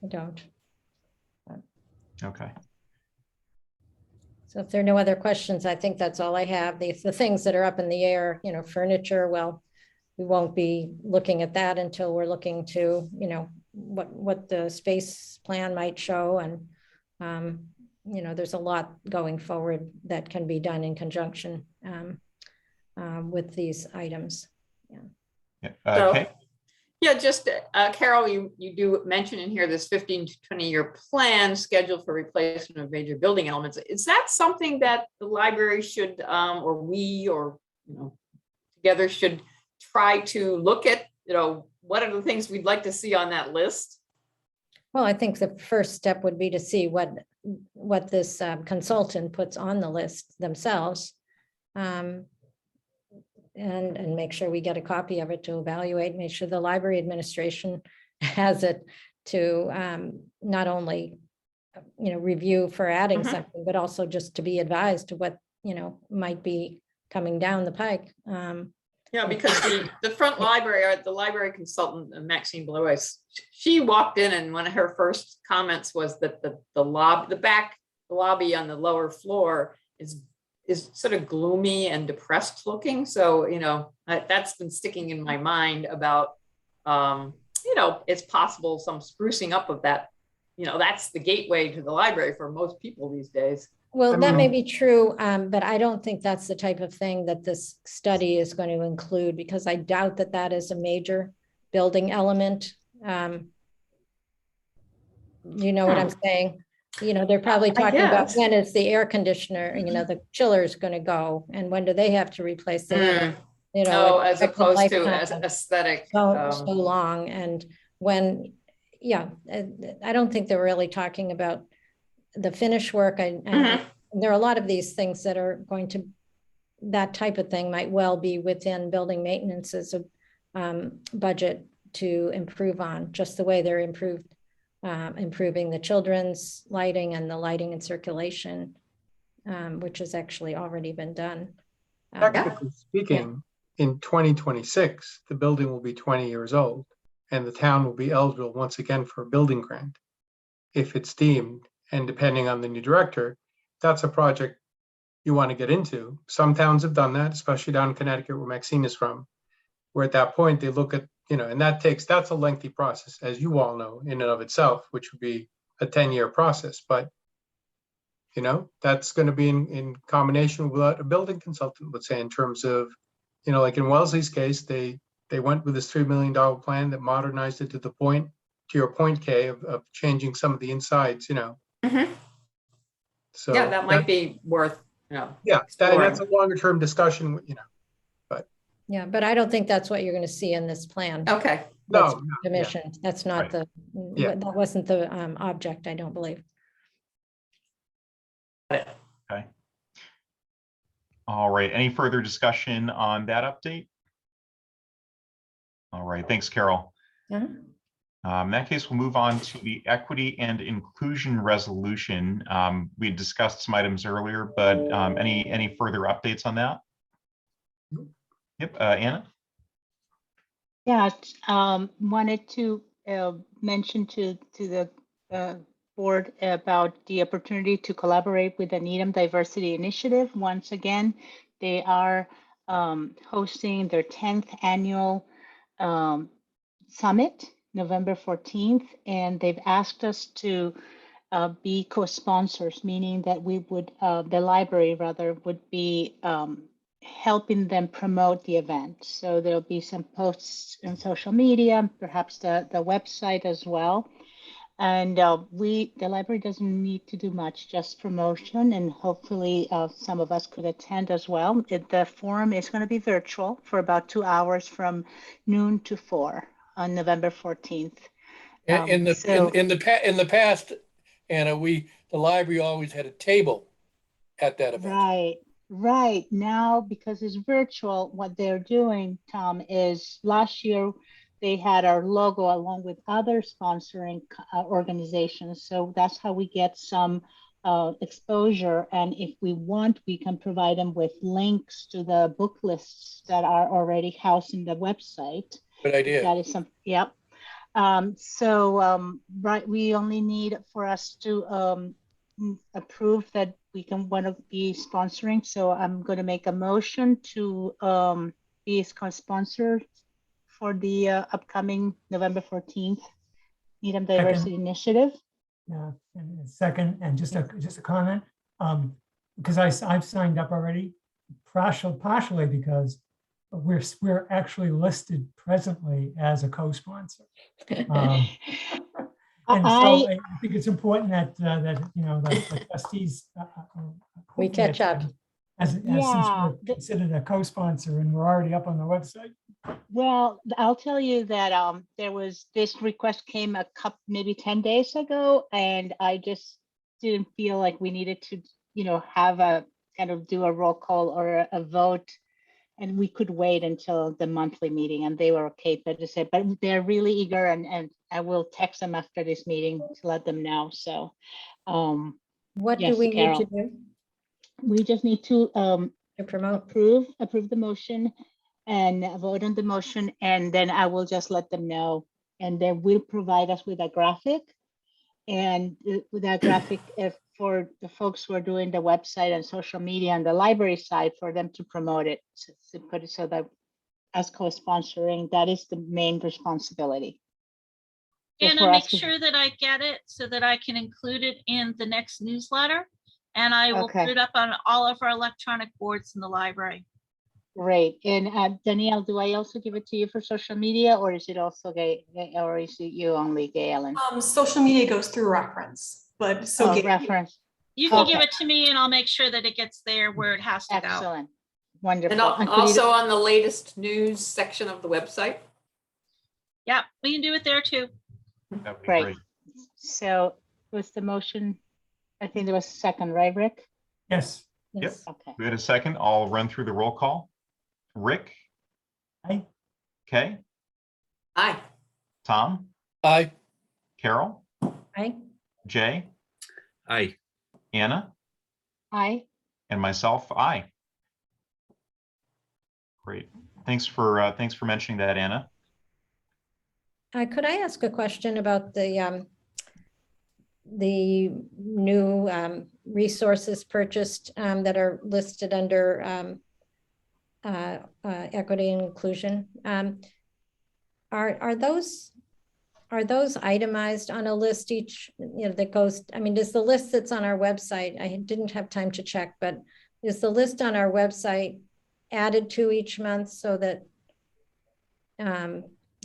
I don't. Okay. So if there are no other questions, I think that's all I have. The things that are up in the air, furniture, well, we won't be looking at that until we're looking to, what the space plan might show. And, there's a lot going forward that can be done in conjunction with these items. Yeah. So, Okay. yeah, just Carol, you do mention in here this 15 to 20-year plan scheduled for replacement of major building elements. Is that something that the library should, or we, or together should try to look at? What are the things we'd like to see on that list? Well, I think the first step would be to see what this consultant puts on the list themselves. And make sure we get a copy of it to evaluate, make sure the library administration has it to not only, review for adding something, but also just to be advised to what, might be coming down the pike. Yeah, because the front library, or the library consultant, Maxine Blois, she walked in, and one of her first comments was that the back lobby on the lower floor is sort of gloomy and depressed looking. So, that's been sticking in my mind about, it's possible some sprucing up of that. That's the gateway to the library for most people these days. Well, that may be true, but I don't think that's the type of thing that this study is going to include, because I doubt that that is a major building element. You know what I'm saying? They're probably talking about guess. when is the air conditioner, the chiller is going to go, and when do they have to replace the, As expected opposed to lifetime as of aesthetic. so long. And when, I don't think they're really talking about the finish work. And there are a lot of these things that are going to, that type of thing might well be within building maintenance as a budget to improve on, just the way they're improving the children's lighting and the lighting and circulation, which has actually already been done. Technically speaking, in 2026, the building will be 20 years old, and the town will be eligible once again for a building grant if it's deemed. And depending on the new director, that's a project you want to get into. Some towns have done that, especially down in Connecticut, where Maxine is from, where at that point they look at, and that's a lengthy process, as you all know, in and of itself, which would be a 10-year process. But that's going to be in combination with a building consultant, let's say, in terms of, like in Wellesley's case, they went with this $3 million plan that modernized it to the point, to your point, Kay, of changing some of the insides, Mhm. So Yeah, that might be worth, that's a longer term discussion, but. Yeah, but I don't think that's what you're going to see in this plan. Okay. That's No, commissioned. That's not Right. that wasn't the object, I don't believe. Okay. All right. Any further discussion on that update? All right. Thanks, Carol. In that case, we'll move on to the equity and inclusion resolution. We had discussed some items earlier, but any further updates on that? Yep, Anna? Yeah, wanted to mention to the board about the opportunity to collaborate with the Needham Diversity Initiative. Once again, they are hosting their 10th annual summit, November 14th, and they've asked us to be co-sponsors, meaning that we would, the library rather, would be helping them promote the event. So there'll be some posts on social media, perhaps the website as well. And the library doesn't need to do much, just promotion, and hopefully some of us could attend as well. The forum is going to be virtual for about 2 hours from noon to 4 on November 14th. In the past, Anna, the library always had a table at that event. Right. Now, because it's virtual, what they're doing, Tom, is last year they had our logo along with other sponsoring organizations. So that's how we get some exposure. And if we want, we can provide them with links to the book lists that are already housed in the website. Good idea. That is some, yep. Right, we only need for us to approve that we can want to be sponsoring. So I'm going to make a motion to be a sponsor for the upcoming November 14th Needham Diversity Initiative. Yeah, and second, and just a comment, because I've signed up already, partially because we're actually listed presently as a co-sponsor. And so I think it's important that the trustees We catch up. Since we're considered a co-sponsor and we're already up on the website. Well, I'll tell you that there was this request came maybe 10 days ago, and I just didn't feel like we needed to, have a kind of do a roll call or a vote, and we could wait until the monthly meeting, and they were okay. But they're really eager, and I will text them after this meeting to let them know. So, what yes, do we Carol, need to do? We just need to promote, approve the motion and vote on the motion, and then I will just let them know, and they will provide us with a graphic, and with that graphic for the folks who are doing the website and social media and the library side, for them to promote it, to put it so that as co-sponsoring, that is the main responsibility. Anna, make sure that I get it so that I can include it in the next newsletter, and I will put it up on all of our electronic boards in the library. Great. And Danielle, do I also give it to you for social media, or is it also or is it you only, Galen? Social media goes through reference, but reference. You can give it to me, and I'll make sure that it gets there where it has to go. Excellent. Wonderful. And also on the latest news section of the website. Yeah, we can do it there too. Great. So was the motion, I think there was a second, right, Rick? Yes. Yes. Okay. We had a second. I'll run through the roll call. Rick? Aye. Kay, Aye. Tom, Aye. Carol, Aye. Jay, Aye. Anna, Aye. and myself, aye. Great. Thanks for mentioning that, Anna. Could I ask a question about the new resources purchased that are listed under equity and inclusion? Are those itemized on a list each, that goes, I mean, does the list that's on our website, I didn't have time to check, but is the list on our website added to each month so that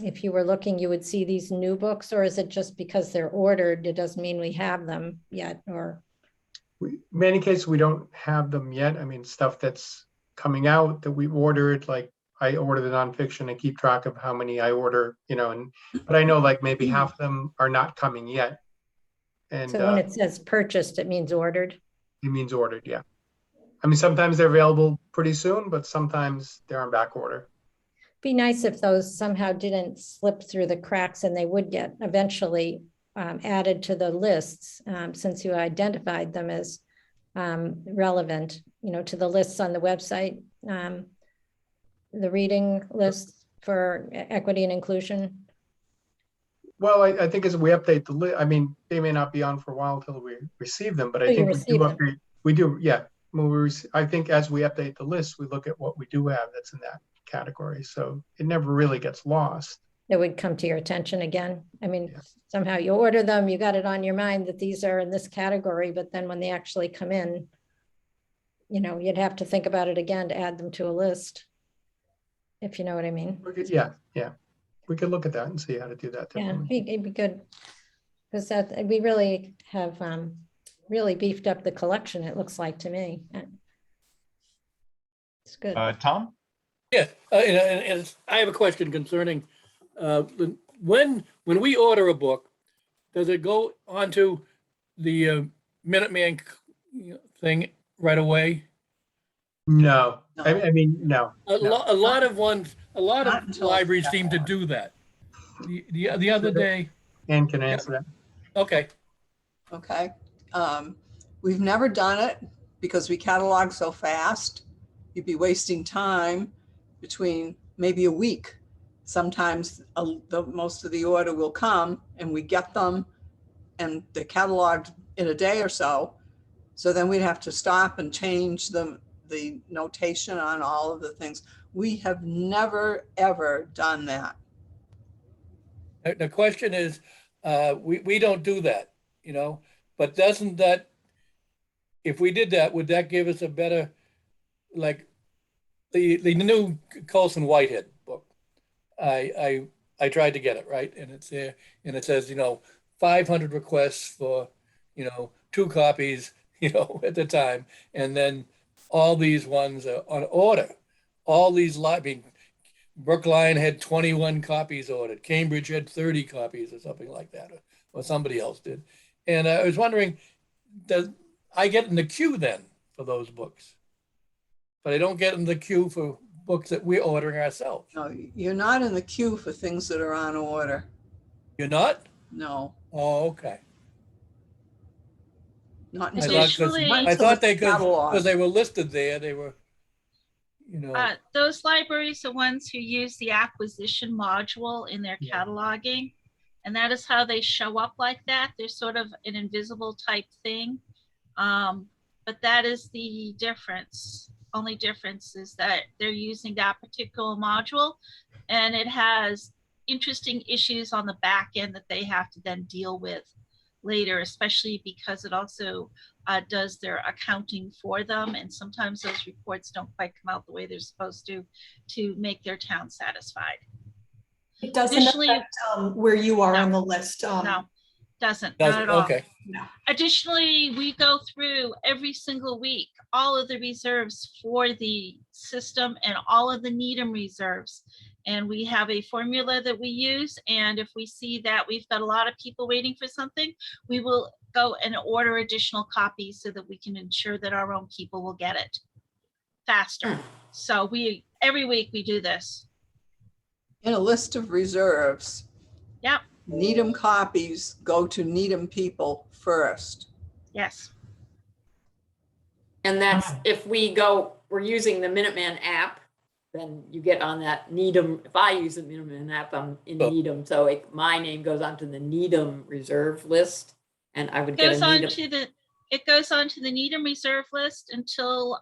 if you were looking, you would see these new books, or is it just because they're ordered, it doesn't mean we have them yet, or? Many cases, we don't have them yet. I mean, stuff that's coming out that we've ordered, like I order the nonfiction and keep track of how many I order, but I know like maybe half of them are not coming yet. And So when it says purchased, it means ordered? it means ordered, yeah. I mean, sometimes they're available pretty soon, but sometimes they're on back order. Be nice if those somehow didn't slip through the cracks and they would get eventually added to the lists, since you identified them as relevant, to the lists on the website, the reading lists for equity and inclusion. Well, I think as we update the list, I mean, they may not be on for a while until we receive them, but I think we do update. We do, yeah. I think as we update the list, we look at what we do have that's in that category. So it never really gets lost. It would come to your attention again. I mean, Yeah. Somehow you order them, you got it on your mind that these are in this category, but then when they actually come in, you'd have to think about it again to add them to a list. If you know what I mean. Yeah. We could look at that and see how to do that. Yeah, Definitely. it'd be good. Because we really have really beefed up the collection, it looks like to me. It's good. Tom? Yeah, and I have a question concerning when we order a book, does it go onto the Minuteman thing right away? No, No. I mean, no. A lot of Not until libraries it's seem to do that. The other day, Ann can answer that. okay, Okay. We've never done it because we catalog so fast. You'd be wasting time between maybe a week. Sometimes most of the order will come and we get them and they're cataloged in a day or so. So then we'd have to stop and change the notation on all of the things. We have never, ever done that. the question is, we don't do that, but doesn't that, if we did that, would that give us a better, like the new Colson Whitehead book? I tried to get it, right, and it's there, and it says 500 requests for 2 copies at the time, and then all these ones are on order. All these Brookline had 21 copies ordered. Cambridge had 30 copies or something like that, or somebody else did. And I was wondering, does I get in the queue then for those books? But I don't get in the queue for books that we're ordering ourselves. No, you're not in the queue for things that are on order. You're not? No, Oh, okay. not I until. Additionally- I thought they could, catalog. because they were listed there, they were, Those libraries are ones who use the acquisition module in their cataloging. And that is how they show up like that. They're sort of an invisible type thing. But that is the difference. Only difference is that they're using that particular module and it has interesting issues on the back end that they have to then deal with later, especially because it also does their accounting for them. And sometimes those reports don't quite come out the way they're supposed to make their town satisfied. It doesn't Additionally- affect where you are No. on the list. No, doesn't, not at all. okay. No. Additionally, we go through every single week, all of the reserves for the system and all of the Needham reserves. And we have a formula that we use. And if we see that we've got a lot of people waiting for something, we will go and order additional copies so that we can ensure that our own people will get it faster. So every week we do this. In a list of reserves, Yep, Needham copies go to Needham people first. yes. And that's if we're using the Minuteman app, then you get on that Needham. If I use the Minuteman app, I'm in Oh. Needham. So my name goes onto the Needham reserve list, and I would get Goes a on Needham. to the, it goes on to the Needham reserve list until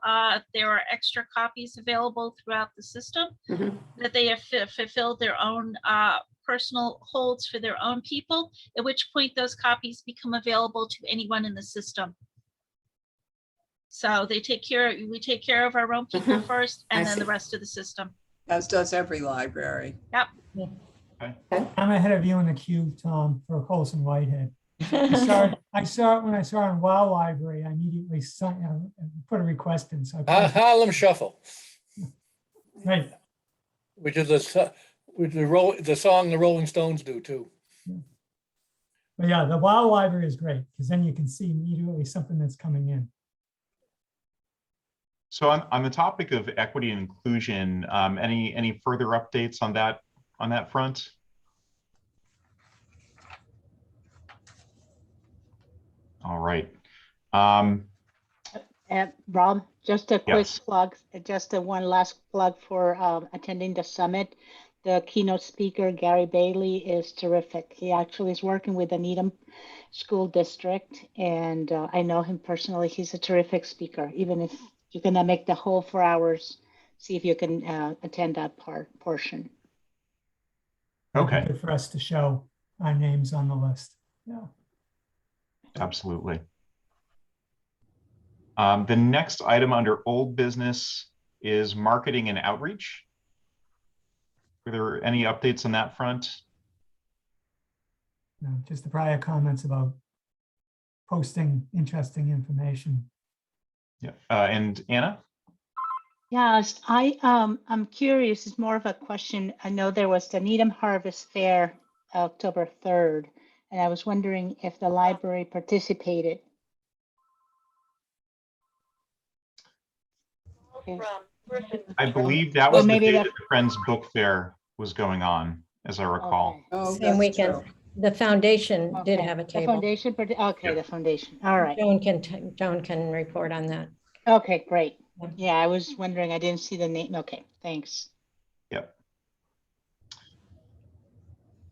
there are extra copies available throughout the system Mhm. that they have fulfilled their own personal holds for their own people, at which point those copies become available to anyone in the system. So we take care of our own people Mhm. first, and I then the see. rest of the system. As does every library. Yep. I'm ahead of you in the queue, Tom, for Colson Whitehead. I saw it when I saw it in WoW Library. I immediately put a request in. So Harlem Shuffle, right. which is the song the Rolling Stones do too. But yeah, the WoW Library is great because then you can see immediately something that's coming in. So on the topic of equity and inclusion, any further updates on that front? All right. Rob, just a quick Yes. plug, just a one last plug for attending the summit. The keynote speaker, Gary Bailey, is terrific. He actually is working with the Needham School District, and I know him personally. He's a terrific speaker. Even if you cannot make the whole 4 hours, see if you can attend that portion. It'd be Okay. good for us to show our names on the list. Yeah. Absolutely. The next item under old business is marketing and outreach. Are there any updates on that front? No, just the prior comments about posting interesting information. Yeah. And Anna? Yes, I'm curious. It's more of a question. I know there was the Needham Harvest Fair, October 3rd, and I was wondering if the library participated. Okay. I believe that Well, was the maybe day that- that the Friends Book Fair was going on, as I recall. Okay. Oh, Same that's weekend. true. The foundation did Okay. have a The table. foundation, okay, the foundation. All right. Joan can report on that. Okay, great. Yeah. Yeah, I was wondering, I didn't see the name. Okay, thanks. Yep.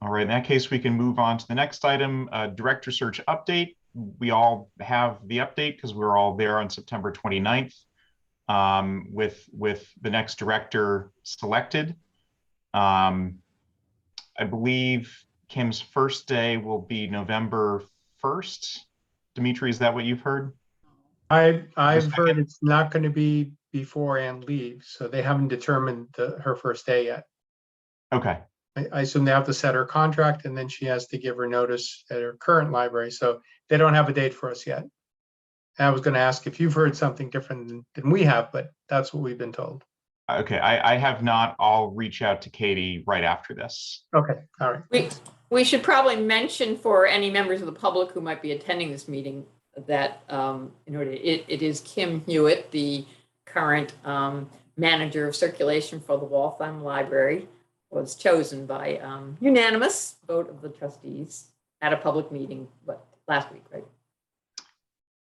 All right, in that case, we can move on to the next item, director search update. We all have the update because we were all there on September 29th with the next director selected. I believe Kim's first day will be November 1st. Dimitri, is that what you've heard? I've heard it's not going to be before Ann leaves, so they haven't determined her first day yet. Okay. I assume they have to set her contract and then she has to give her notice at her current library. So they don't have a date for us yet. And I was going to ask if you've heard something different than we have, but that's what we've been told. Okay, I have not. I'll reach out to Katie right after this. Okay, all right. We should probably mention for any members of the public who might be attending this meeting that it is Kim Hewitt, the current manager of circulation for the Waltham Library, was chosen by unanimous vote of the trustees at a public meeting, last week, right?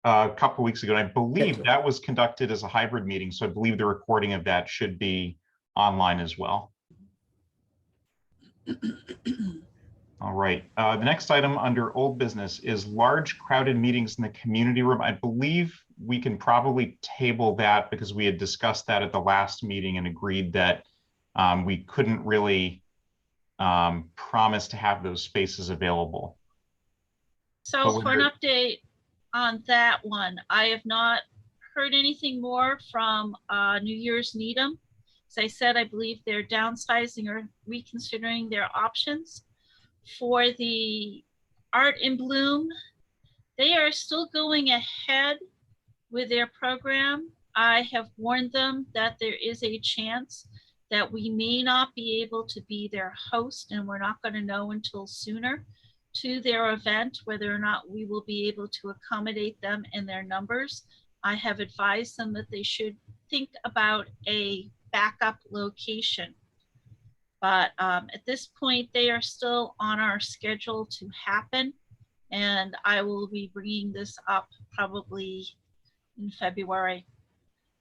A couple of weeks ago, and I believe that was conducted as a hybrid meeting, so I believe the recording of that should be online as well. All right, the next item under old business is large crowded meetings in the community room. I believe we can probably table that because we had discussed that at the last meeting and agreed that we couldn't really promise to have those spaces available. So for an update on that one, I have not heard anything more from New Year's Needham. As I said, I believe they're downsizing or reconsidering their options. For the Art in Bloom, they are still going ahead with their program. I have warned them that there is a chance that we may not be able to be their host, and we're not going to know until sooner to their event whether or not we will be able to accommodate them in their numbers. I have advised them that they should think about a backup location. But at this point, they are still on our schedule to happen. And I will be bringing this up probably in February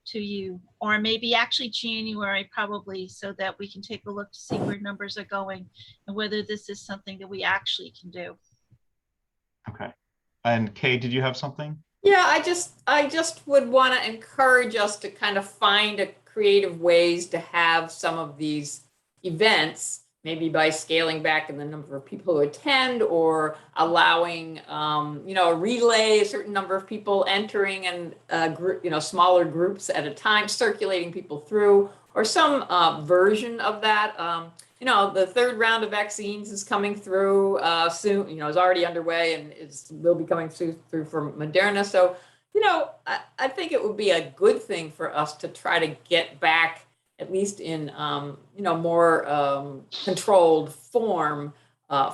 to you, or maybe actually January probably, so that we can take a look to see where numbers are going and whether this is something that we actually can do. Okay. And Kay, did you have something? Yeah, I just would want to encourage us to kind of find creative ways to have some of these events, maybe by scaling back in the number of people who attend, or allowing, a relay, a certain number of people entering, and smaller groups at a time, circulating people through, or some version of that. The third round of vaccines is coming through soon, is already underway, and will be coming through for Moderna. So, I think it would be a good thing for us to try to get back, at least in, more controlled form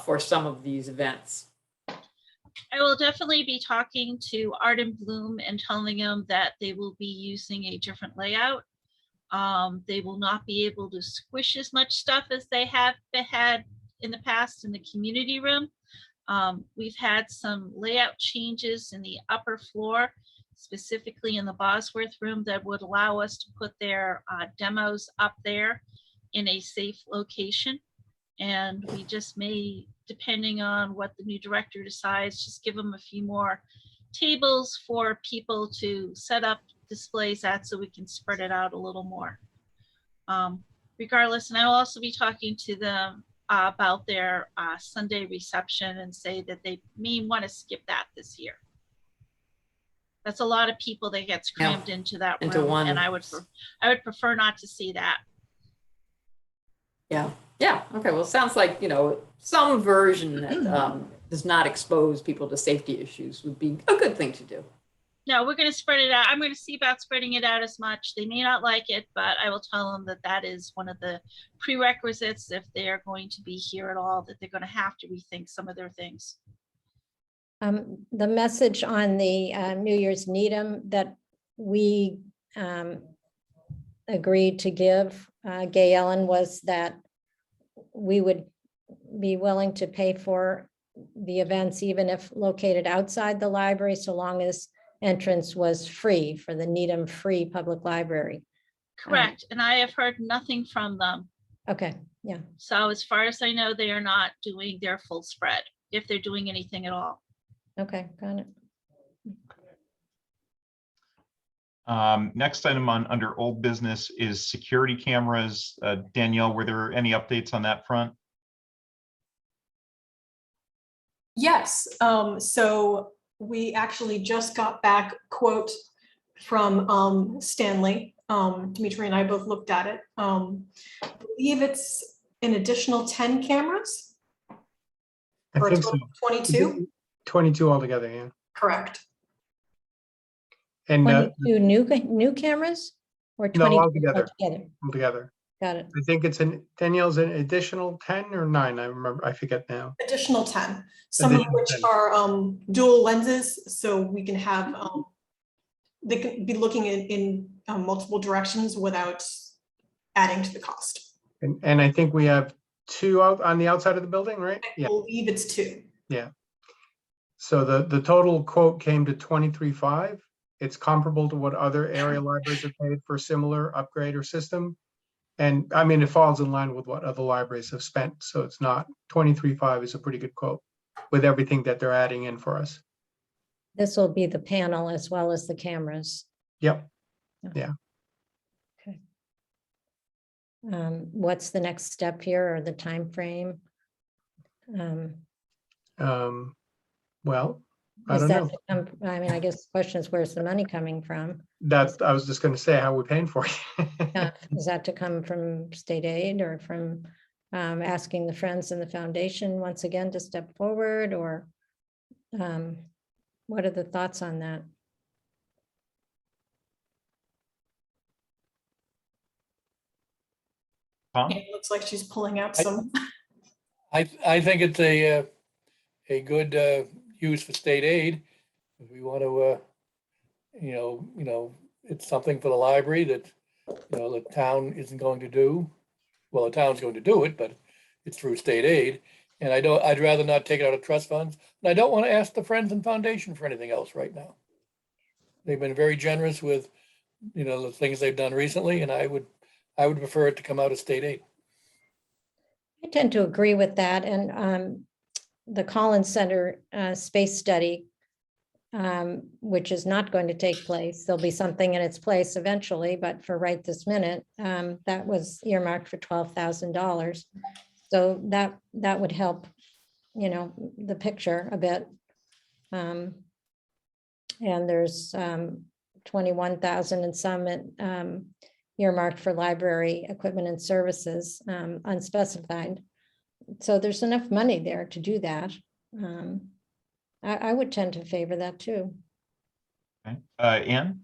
for some of these events. I will definitely be talking to Art and Bloom and telling them that they will be using a different layout. They will not be able to squish as much stuff as they have had in the past in the community room. We've had some layout changes in the upper floor, specifically in the Bosworth room, that would allow us to put their demos up there in a safe location. And we just may, depending on what the new director decides, just give them a few more tables for people to set up displays at, so we can spread it out a little more. Regardless, and I will also be talking to them about their Sunday reception, and say that they may want to skip that this year. That's a lot of people that gets crammed into that room, one. and I would prefer not to see that. Yeah. Okay. Well, it sounds like, some version that does not expose people to safety issues would be a good thing to do. No, we're going to spread it out. I'm going to see about spreading it out as much. They may not like it, but I will tell them that that is one of the prerequisites if they are going to be here at all, that they're going to have to rethink some of their things. The message on the New Year's Needham that we agreed to give Gay Ellen was that we would be willing to pay for the events, even if located outside the library, so long as entrance was free for the Needham Free Public Library. Correct. And I have heard nothing from them. Okay, yeah. So as far as I know, they are not doing their full spread, if they're doing anything at all. Okay, got it. Next item under old business is security cameras. Danielle, were there any updates on that front? Yes, so we actually just got back a quote from Stanley. Dimitri and I both looked at it. I believe it's an additional 10 cameras. I think so. 22? 22 altogether, yeah. Correct. And 22 new cameras or no, 20 altogether. altogether? Got it. I think it's Danielle's an additional 10 or 9. I remember, I forget now. Additional 10, some of which are dual lenses, so we can have, they can be looking in multiple directions without adding to the cost. And I think we have 2 out on the outside of the building, right? I believe it's 2. Yeah. So the total quote came to $23,500. It's comparable to what other area libraries have paid for a similar upgrade or system. And I mean, it falls in line with what other libraries have spent. So it's not $23,500 is a pretty good quote with everything that they're adding in for us. This will be the panel as well as the cameras. Yep. Yeah. Okay. What's the next step here, or the time frame? Well, I don't know. I mean, I guess the question is, where's the money coming from? I was just going to say, how are we paying for it? Is that to come from state aid, or from asking the Friends and the Foundation once again to step forward, or what are the thoughts on that? Tom? It looks like she's pulling out some. I think it's a good use for state aid. If we want to, it's something for the library that, the town isn't going to do. well, the town's going to do it, but it's through state aid. And I'd rather not take it out of trust funds. And I don't want to ask the Friends and Foundation for anything else right now. They've been very generous with, the things they've done recently, and I would prefer it to come out of state aid. I tend to agree with that. And the Collins Center space study, which is not going to take place, there'll be something in its place eventually, but for right this minute, that was earmarked for $12,000. So that would help, the picture a bit. And there's 21,000 and some earmarked for library equipment and services, unspecified. So there's enough money there to do that. I would tend to favor that too. Okay. Ann?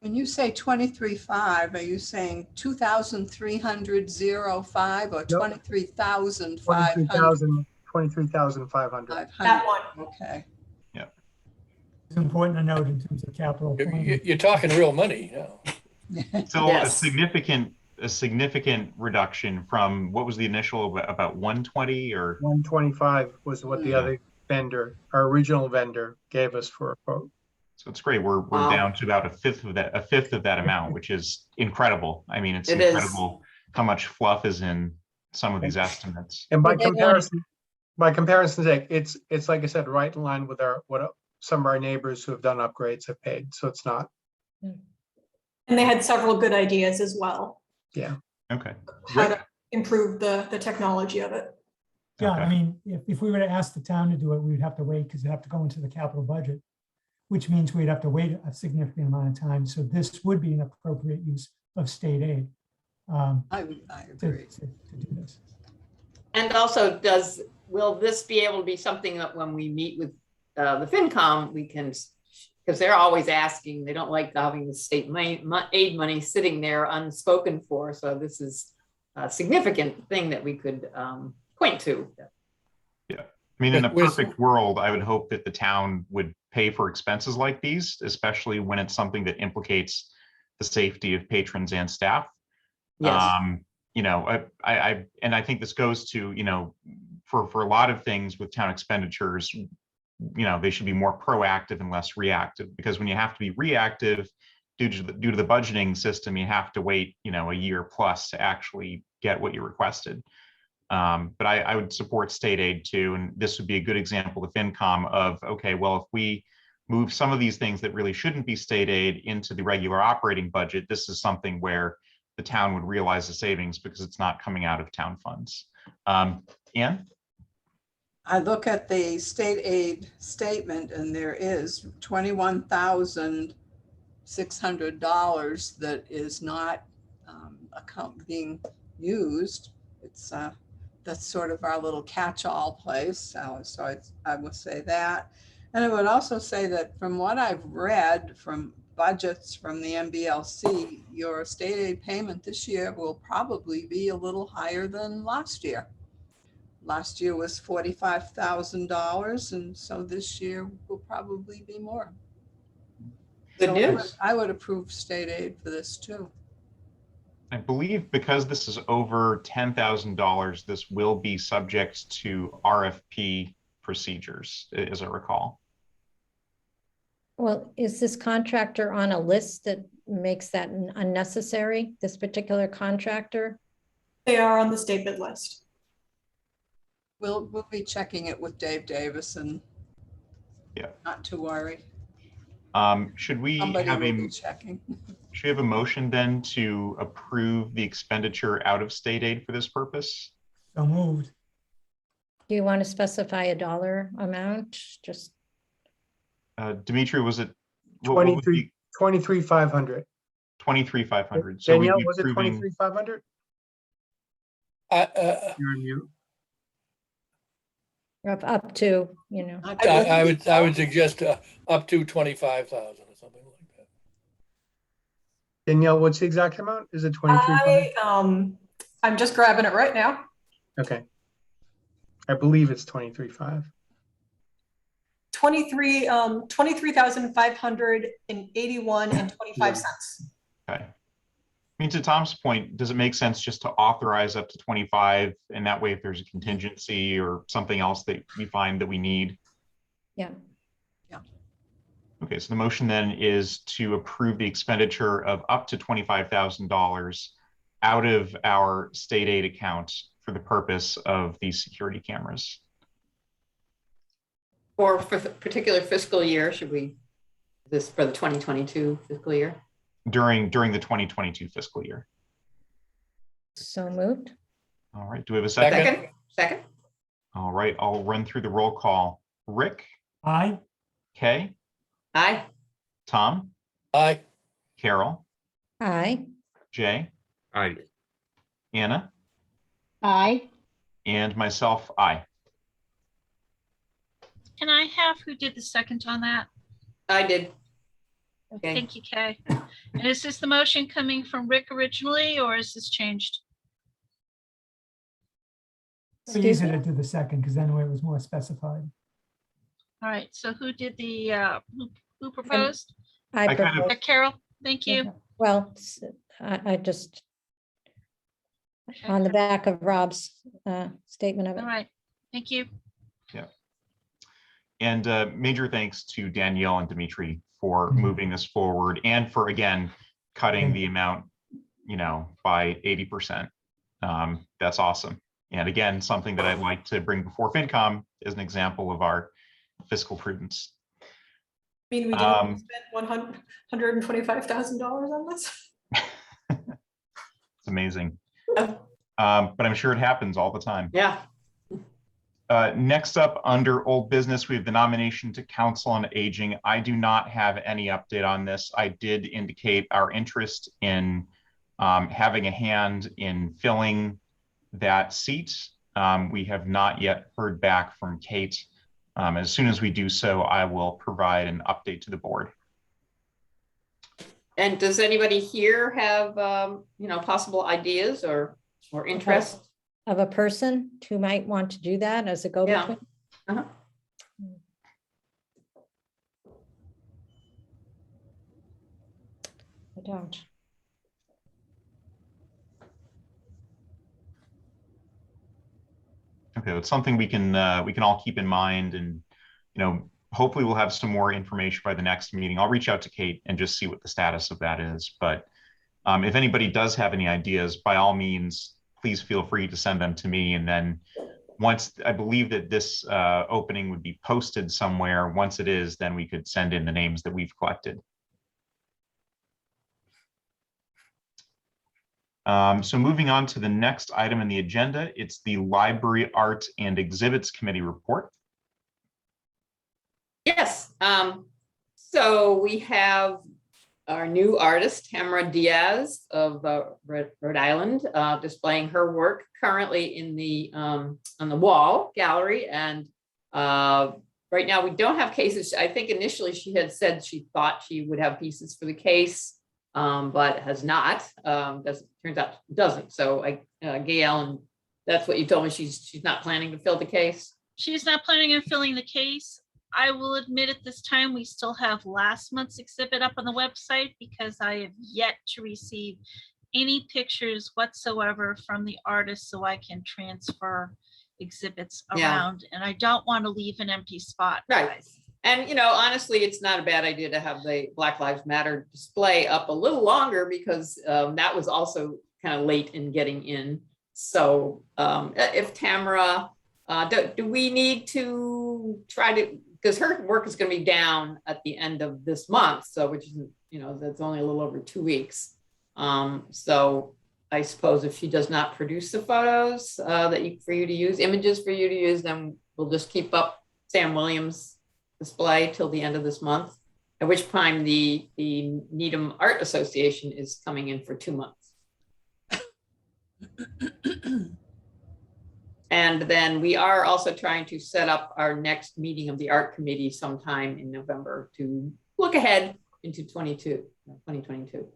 When you say 23.5, are you saying 2,300.05 or 23,500? 23,500. That one. Okay. It's important to note in terms of capital planning. You're talking real money, So Yes. a significant reduction from what was the initial about 120 or 125 was what the other vendor, our original vendor, gave us for a quote. so it's great. We're Wow. down to about a fifth of that amount, which is incredible. I mean, it's It is. incredible how much fluff is in some of these estimates. And by Well, they want- comparison's sake, it's like I said, right in line with what some of our neighbors who have done upgrades have paid. So it's not, And they had several good ideas as well, Okay. how to improve the technology of it. Yeah, Okay. I mean, if we were to ask the town to do it, we'd have to wait because it'd have to go into the capital budget, which means we'd have to wait a significant amount of time. So this would be an appropriate use of state aid I to agree. do this. And also, will this be able to be something that when we meet with the FinCom, we can, because they're always asking, they don't like having the state aid money sitting there unspoken for. So this is a significant thing that we could point to. I mean, in a With- perfect world, I would hope that the town would pay for expenses like these, especially when it's something that implicates the safety of patrons and staff. Yes. I think this goes to, for a lot of things with town expenditures, they should be more proactive and less reactive, because when you have to be reactive due to the budgeting system, you have to wait, a year plus to actually get what you requested. But I would support state aid too. And this would be a good example to FinCom of, okay, well, if we move some of these things that really shouldn't be state aid into the regular operating budget, this is something where the town would realize the savings because it's not coming out of town funds. Ann? I look at the state aid statement and there is $21,600 that is not being used. It's that's sort of our little catch-all place. So I would say that. And I would also say that from what I've read from budgets from the MBLC, your state aid payment this year will probably be a little higher than last year. Last year was $45,000, and so this year will probably be more. Good So news. I would approve state aid for this too. I believe because this is over $10,000, this will be subject to RFP procedures, as I recall. Well, is this contractor on a list that makes that unnecessary, this particular contractor? They are on the state bid list. We'll be checking it with Dave Davis and not to worry. Should we Somebody have will be checking. should we have a motion then to approve the expenditure out of state aid for this purpose? So moved. Do you want to specify a dollar amount? Just, Dimitri, was it what was the 23,500. 23,500? So we'd Danielle, be was it approving 23,500? You're on mute. up to, I would suggest up to 25,000 or something like that. Danielle, what's the exact amount? Is it 23,500? I'm just grabbing it right now. Okay. I believe it's 23,500. 23,581.25 cents. Okay. I mean, to Tom's point, does it make sense just to authorize up to 25? And that way, if there's a contingency or something else that we find that we need. Yeah. Okay, so the motion then is to approve the expenditure of up to $25,000 out of our state aid account for the purpose of these security cameras. Or for the particular fiscal year, should we, this for the 2022 fiscal year? During the 2022 fiscal year. So moved. All right, do we have a second? Second. Second? All right, I'll run through the roll call. Rick, Aye. Kay, Aye. Tom, Aye. Carol, Aye. Jay, Aye. Anna, Aye. and myself, aye. Can I have who did the second on that? I did. Okay. Thank you, Kay. And is this the motion coming from Rick originally, or is this changed? It's Excuse easier me? to do the second because then it was more specified. All right, so who did the, who proposed? I I kind of- propose- Carol, thank you. Well, I just, on the back of Rob's statement of it. All right, thank you. And major thanks to Danielle and Dimitri for moving this forward and for, again, cutting the amount, by 80%. That's awesome. And again, something that I'd like to bring before FinCom as an example of our fiscal prudence. I mean, we didn't spend $125,000 on this. It's amazing. But I'm sure it happens all the time. Yeah. Next up, under old business, we have the nomination to Council on Aging. I do not have any update on this. I did indicate our interest in having a hand in filling that seat. We have not yet heard back from Kate. As soon as we do so, I will provide an update to the board. And does anybody here have, possible ideas or interest? Of a person who might want to do that as a go-between? Uh-huh. I don't. Okay, it's something we can all keep in mind, and hopefully we'll have some more information by the next meeting. I'll reach out to Kate and just see what the status of that is. But if anybody does have any ideas, by all means, please feel free to send them to me. And then once I believe that this opening would be posted somewhere, once it is, then we could send in the names that we've collected. So moving on to the next item in the agenda, it's the Library, Art, and Exhibits Committee report. Yes. So we have our new artist, Tamara Diaz of Rhode Island, displaying her work currently in the on the wall gallery. And right now we don't have cases. I think initially she had said she thought she would have pieces for the case, but has not. Turns out doesn't. So Gail, and that's what you told me. She's not planning to fill the case. She's not planning on filling the case. I will admit at this time, we still have last month's exhibit up on the website because I have yet to receive any pictures whatsoever from the artist so I can transfer exhibits around. And I don't want to leave an empty spot. Right. Guys. And, honestly, it's not a bad idea to have the Black Lives Matter display up a little longer because that was also kind of late in getting in. So if Tamara, do we need to try to, because her work is going to be down at the end of this month. So which isn't, that's only a little over 2 weeks. So I suppose if she does not produce the photos for you to use, images for you to use, then we'll just keep up Sam Williams' display till the end of this month, at which time the Needham Art Association is coming in for 2 months. And then we are also trying to set up our next meeting of the art committee sometime in November to look ahead into 2022. Okay.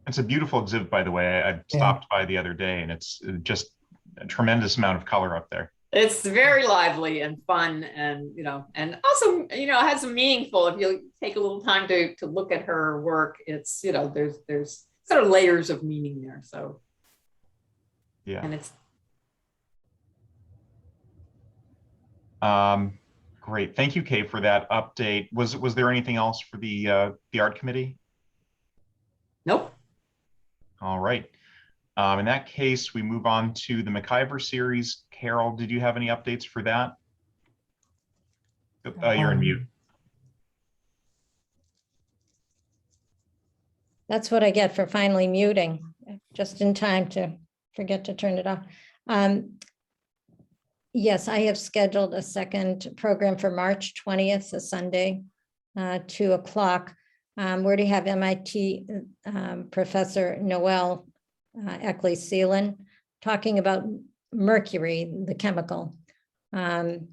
It's a beautiful exhibit, by the way. I stopped by the other day and it's just a tremendous amount of color up there. It's very lively and fun, and and also it has some meaningful. If you take a little time to look at her work, it's there's sort of layers of meaning there. So Yeah. and it's great. Thank you, Kay, for that update. Was there anything else for the art committee? nope. All right. In that case, we move on to the McIver series. Carol, did you have any updates for that? You're on mute. That's what I get for finally muting, just in time to forget to turn it off. Yes, I have scheduled a second program for March 20th, a Sunday, 2 o'clock. We already have MIT Professor Noel Eckley-Seelan talking about mercury, the chemical, and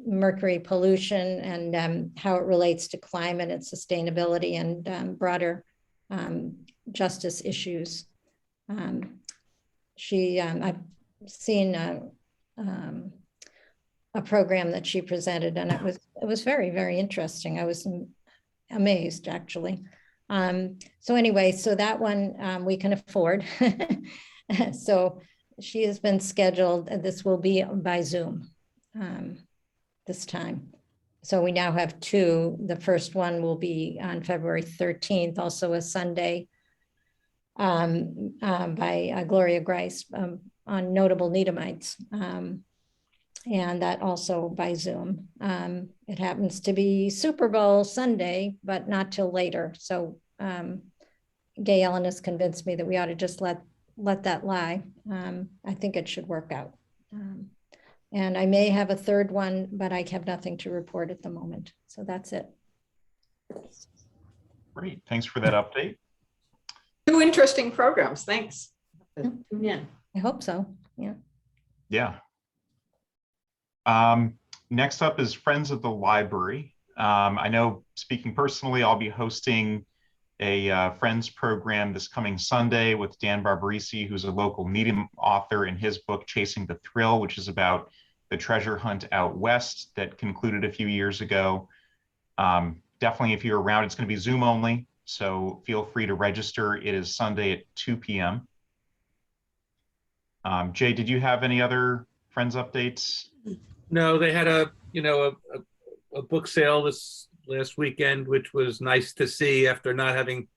mercury pollution and how it relates to climate and sustainability and broader justice issues. I've seen a program that she presented, and it was very, very interesting. I was amazed, actually. So anyway, so that one we can afford. So she has been scheduled, and this will be by Zoom this time. So we now have 2. The first one will be on February 13th, also a Sunday, by Gloria Grice on notable Needhamites. And that also by Zoom. It happens to be Super Bowl Sunday, but not till later. So Gay Ellen has convinced me that we ought to just let that lie. I think it should work out. And I may have a third one, but I have nothing to report at the moment. So that's it. Great. Thanks for that update. 2 interesting programs. Thanks. Tune in. I hope so. Yeah. Yeah. Next up is Friends of the Library. I know, speaking personally, I'll be hosting a Friends program this coming Sunday with Dan Barbarisi, who's a local Needham author, in his book, Chasing the Thrill, which is about the treasure hunt out west that concluded a few years ago. Definitely, if you're around, it's going to be Zoom only, so feel free to register. It is Sunday at 2 p.m. Jay, did you have any other Friends updates? No, they had a book sale this last weekend, which was nice to see after not having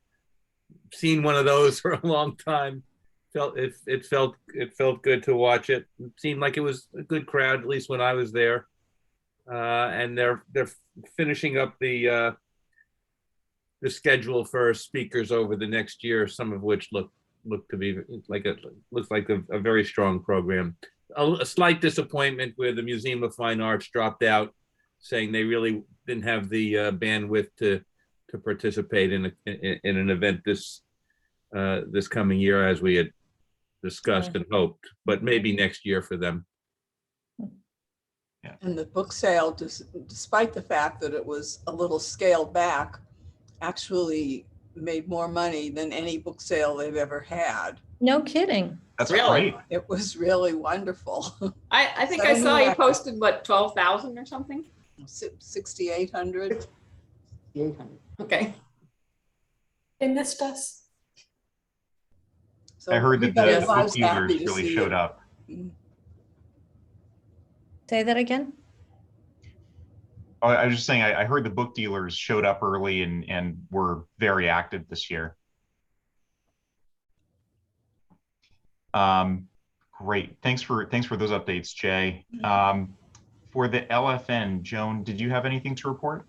seen one of those for a long time. It felt good to watch it. It seemed like it was a good crowd, at least when I was there. And they're finishing up the schedule for speakers over the next year, some of which look to be like a very strong program. A slight disappointment where the Museum of Fine Arts dropped out, saying they really didn't have the bandwidth to participate in an event this coming year, as we had discussed and hoped, but maybe next year for them. Yeah. And the book sale, despite the fact that it was a little scaled back, actually made more money than any book sale they've ever had. No kidding. That's Really? great. It was really wonderful. I think I saw you posted, what, 12,000 or something? 6,800. 800. Okay. They missed us. So I heard that everybody the book was happy dealers to really see showed it. up. Say that again? Oh, I was just saying, I heard the book dealers showed up early and were very active this year. Great. Thanks for those updates, Jay. For the LFN, Joan, did you have anything to report?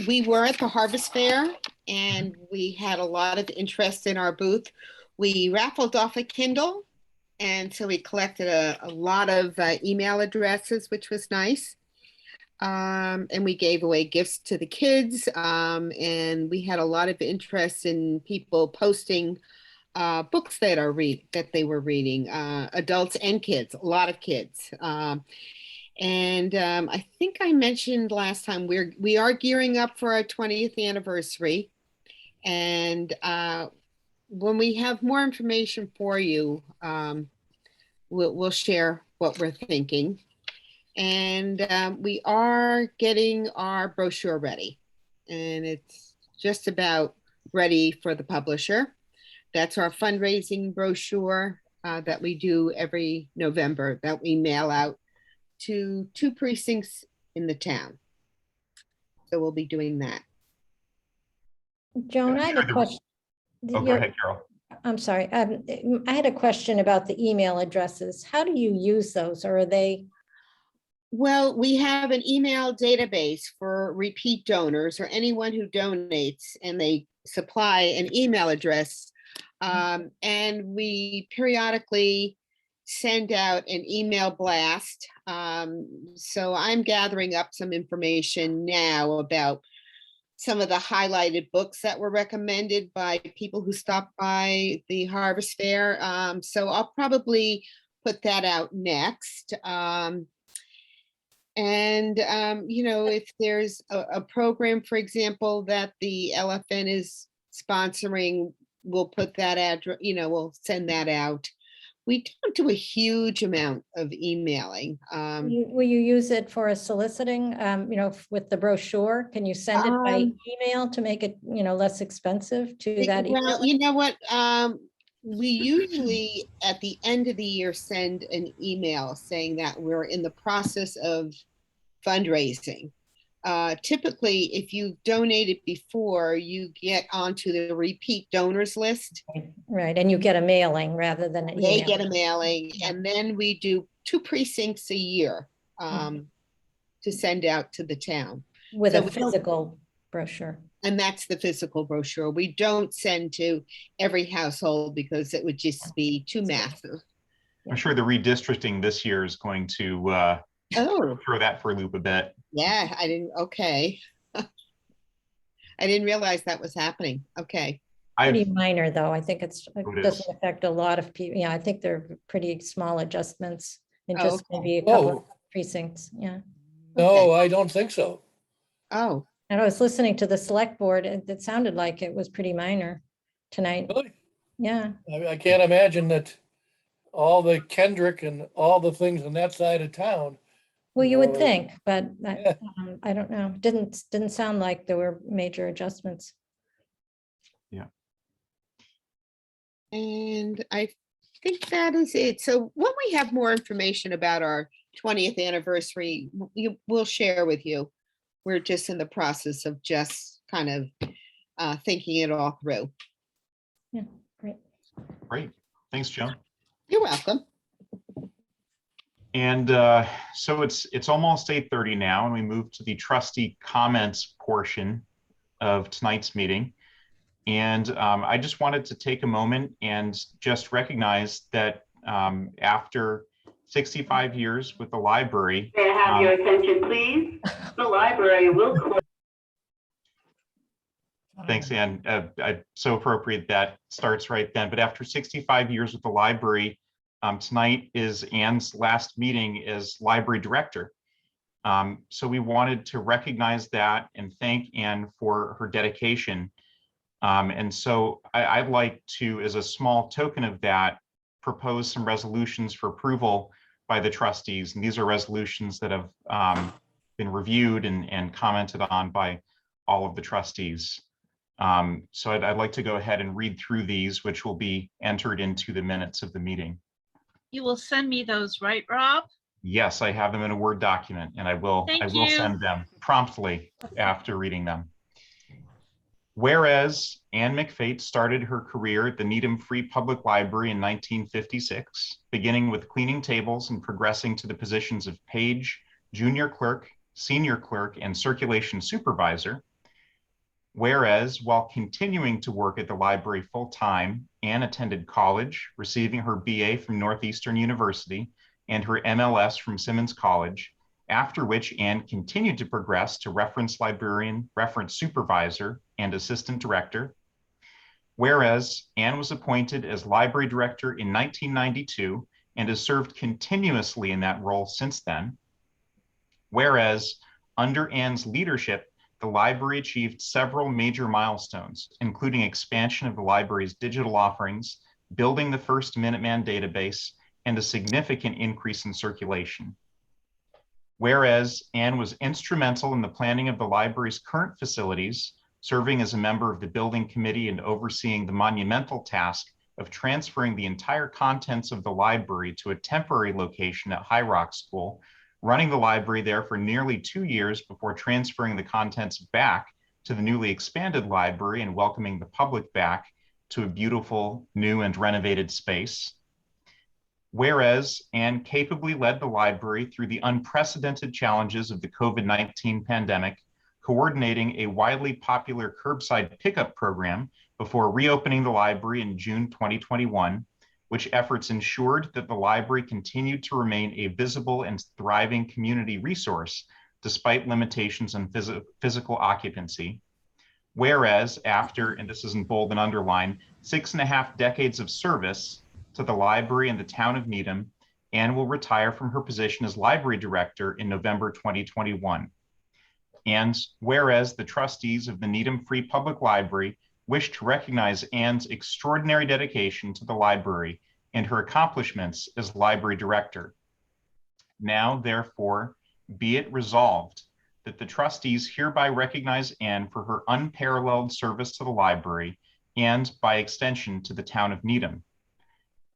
We were at the Harvest Fair and we had a lot of interest in our booth. We raffled off a Kindle, and so we collected a lot of email addresses, which was nice. And we gave away gifts to the kids, and we had a lot of interest in people posting books that they were reading, adults and kids, a lot of kids. And I think I mentioned last time we are gearing up for our 20th anniversary, and when we have more information for you, we'll share what we're thinking. And we are getting our brochure ready, and it's just about ready for the publisher. That's our fundraising brochure that we do every November, that we mail out to 2 precincts in the town. So we'll be doing that. Joan, I had a question. Oh, go ahead, Carol. I'm sorry. I had a question about the email addresses. How do you use those, or are they? Well, we have an email database for repeat donors or anyone who donates and they supply an email address. And we periodically send out an email blast. So I'm gathering up some information now about some of the highlighted books that were recommended by people who stopped by the Harvest Fair. So I'll probably put that out next. If there's a program, for example, that the LFN is sponsoring, we'll put that address, we'll send that out. We don't do a huge amount of emailing. Will you use it for a soliciting, with the brochure? Can you send it by email to make it, less expensive to that email? Well, you know what? We usually at the end of the year send an email saying that we're in the process of fundraising. Typically, if you donated before, you get onto the repeat donors list. Right, and you get a mailing rather than an email. They get a mailing, and then we do 2 precincts a year to send out to the town. With a physical brochure. And that's the physical brochure. We don't send to every household because it would just be too massive. I'm sure the redistricting this year is going to throw that for a loop a bit. Yeah, okay. I didn't realize that was happening. Okay. Pretty minor though. I think it doesn't affect a lot of people. Yeah, I think they're pretty small adjustments in just maybe a couple of precincts. Yeah. No, I don't think so. Oh. And I was listening to the select board, and it sounded like it was pretty minor tonight. Really? Yeah. I can't imagine that all the Kendrick and all the things on that side of town. Well, you would think, but I don't know. Didn't sound like there were major adjustments. Yeah. And I think that is it. So when we have more information about our 20th anniversary, we'll share with you. We're just in the process of just kind of thinking it all through. Yeah, great. Great. Thanks, Joan. You're welcome. And so it's almost 8:30 now, and we move to the trustee comments portion of tonight's meeting. And I just wanted to take a moment and just recognize that after 65 years with the library. May I have your attention, please? The library will close. Thanks, Ann. So appropriate that starts right then. But after 65 years with the library, tonight is Ann's last meeting as library director. So we wanted to recognize that and thank Ann for her dedication. And so I'd like to, as a small token of that, propose some resolutions for approval by the trustees. And these are resolutions that have been reviewed and commented on by all of the trustees. So I'd like to go ahead and read through these, which will be entered into the minutes of the meeting. You will send me those, right, Rob? Yes, I have them in a Word document, and I will send them promptly after reading them. Whereas Ann McFate started her career at the Needham Free Public Library in 1956, beginning with cleaning tables and progressing to the positions of page, junior clerk, senior clerk, and circulation supervisor. Whereas while continuing to work at the library full-time, Ann attended college, receiving her BA from Northeastern University and her MLS from Simmons College, after which Ann continued to progress to reference librarian, reference supervisor, and assistant director. Whereas Ann was appointed as library director in 1992 and has served continuously in that role since then. Whereas under Ann's leadership, the library achieved several major milestones, including expansion of the library's digital offerings, building the first Minuteman database, and a significant increase in circulation. Whereas Anne was instrumental in the planning of the library's current facilities, serving as a member of the building committee and overseeing the monumental task of transferring the entire contents of the library to a temporary location at High Rock School, running the library there for nearly 2 years before transferring the contents back to the newly expanded library and welcoming the public back to a beautiful new and renovated space. Whereas Anne capably led the library through the unprecedented challenges of the COVID-19 pandemic, coordinating a widely popular curbside pickup program before reopening the library in June 2021, which efforts ensured that the library continued to remain a visible and thriving community resource despite limitations on physical occupancy. Whereas after, and this is in bold and underlined, 6.5 decades of service to the library and the town of Needham, Anne will retire from her position as library director in November 2021. And whereas the trustees of the Needham Free Public Library wish to recognize Anne's extraordinary dedication to the library and her accomplishments as library director. Now, therefore, be it resolved that the trustees hereby recognize Anne for her unparalleled service to the library and, by extension, to the town of Needham.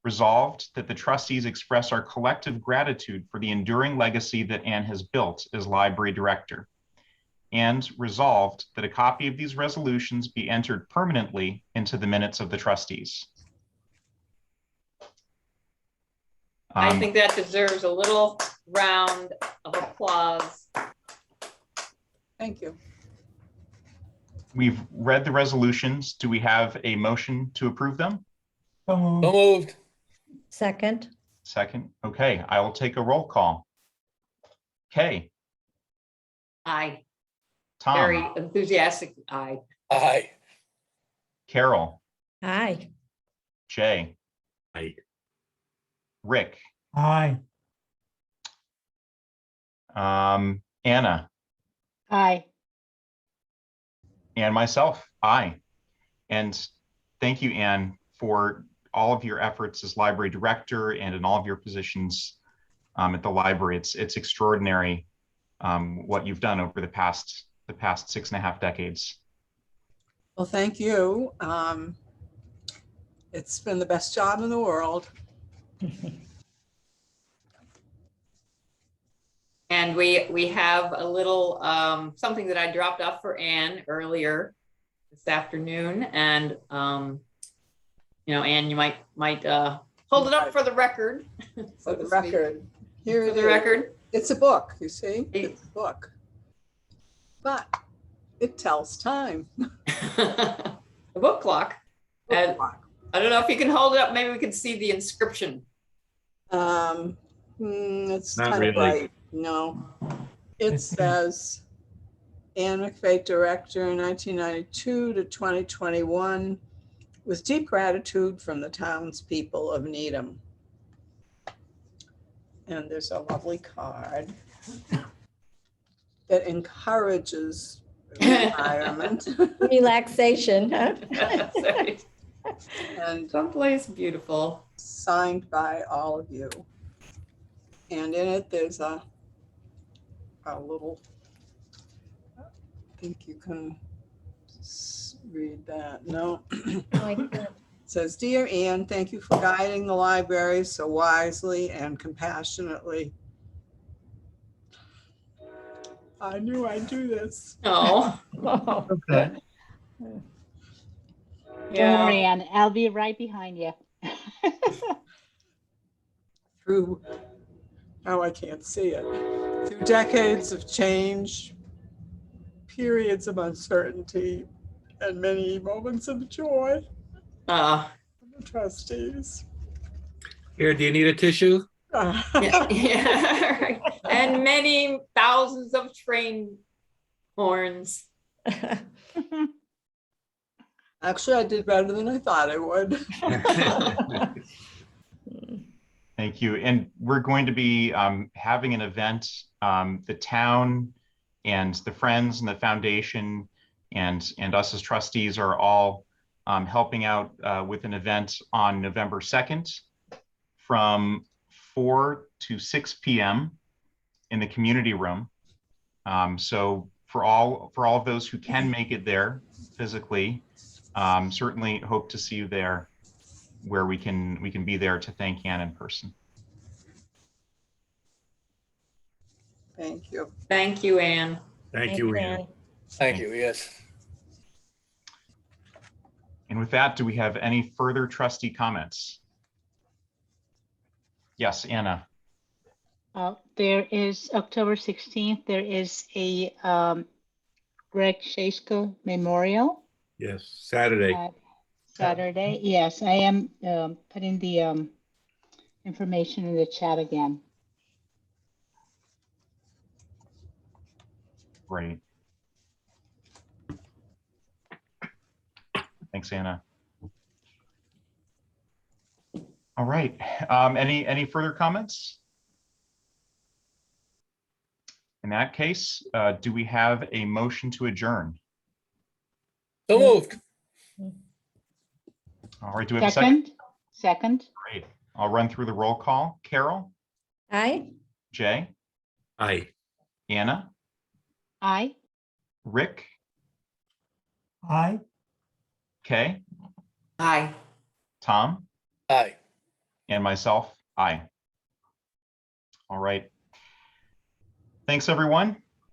Resolved that the trustees express our collective gratitude for the enduring legacy that Anne has built as library director. And resolved that a copy of these resolutions be entered permanently into the minutes of the trustees. I think that deserves a little round of applause. Thank you. We've read the resolutions. Do we have a motion to approve them? So moved. So moved. Second. Second. Okay, I will take a roll call. Kay. Aye. Tom. Very enthusiastic aye. Aye. Carol. Aye. Jay. Aye. Rick. Aye. Anna. Aye. And myself, aye. And thank you, Anne, for all of your efforts as library director and in all of your positions at the library. It's extraordinary what you've done over the past 6.5 decades. Well, thank you. It's been the best job in the world. And we have a little something that I dropped off for Anne earlier this afternoon. And you know, Anne, you might hold it up for the record. For the record. Here it is. For the record. It's a book, you see? It's a book. But it tells time. A book clock. And I don't know if you can hold it up. Maybe we can see the inscription. It's Not kind of really. bright. No. It says Anne McVeigh, Director, 1992 to 2021, with deep gratitude from the townspeople of Needham. And there's a lovely card that encourages retirement. Relaxation, huh? And someplace beautiful. Signed by all of you. And in it, there's a little, I think you can read that. No. It says, Dear Anne, thank you for guiding the library so wisely and compassionately. I knew I'd do this. Oh. Okay. Don't worry, Anne. I'll be right behind you. Through, oh, I can't see it. Through decades of change, periods of uncertainty, and many moments of joy. The trustees. Here, do you need a tissue? Yeah, right. And many thousands of train horns. Actually, I did better than I thought I would. Thank you. And we're going to be having an event. The town and the Friends and the foundation and us as trustees are all helping out with an event on November 2nd from 4 to 6 p.m. in the community room. So for all of those who can make it there physically, certainly hope to see you there, where we can be there to thank Ann in person. Thank you. Thank you, Anne. Thank you, Ann. Thank you, yes. And with that, do we have any further trustee comments? Yes, Anna. There is October 16th, there is a Greg Shasko Memorial. Yes, Saturday. Saturday, yes, I am putting the information in the chat again. Great. Thanks, Anna. All right. Any further comments? In that case, do we have a motion to adjourn? So moved. All right. Do we have a second? Second. Great. I'll run through the roll call. Carol, Aye. Jay, Aye. Anna, Aye. Rick, Aye. Kay, Aye. Tom, Aye. and myself. Aye. All right. Thanks, everyone.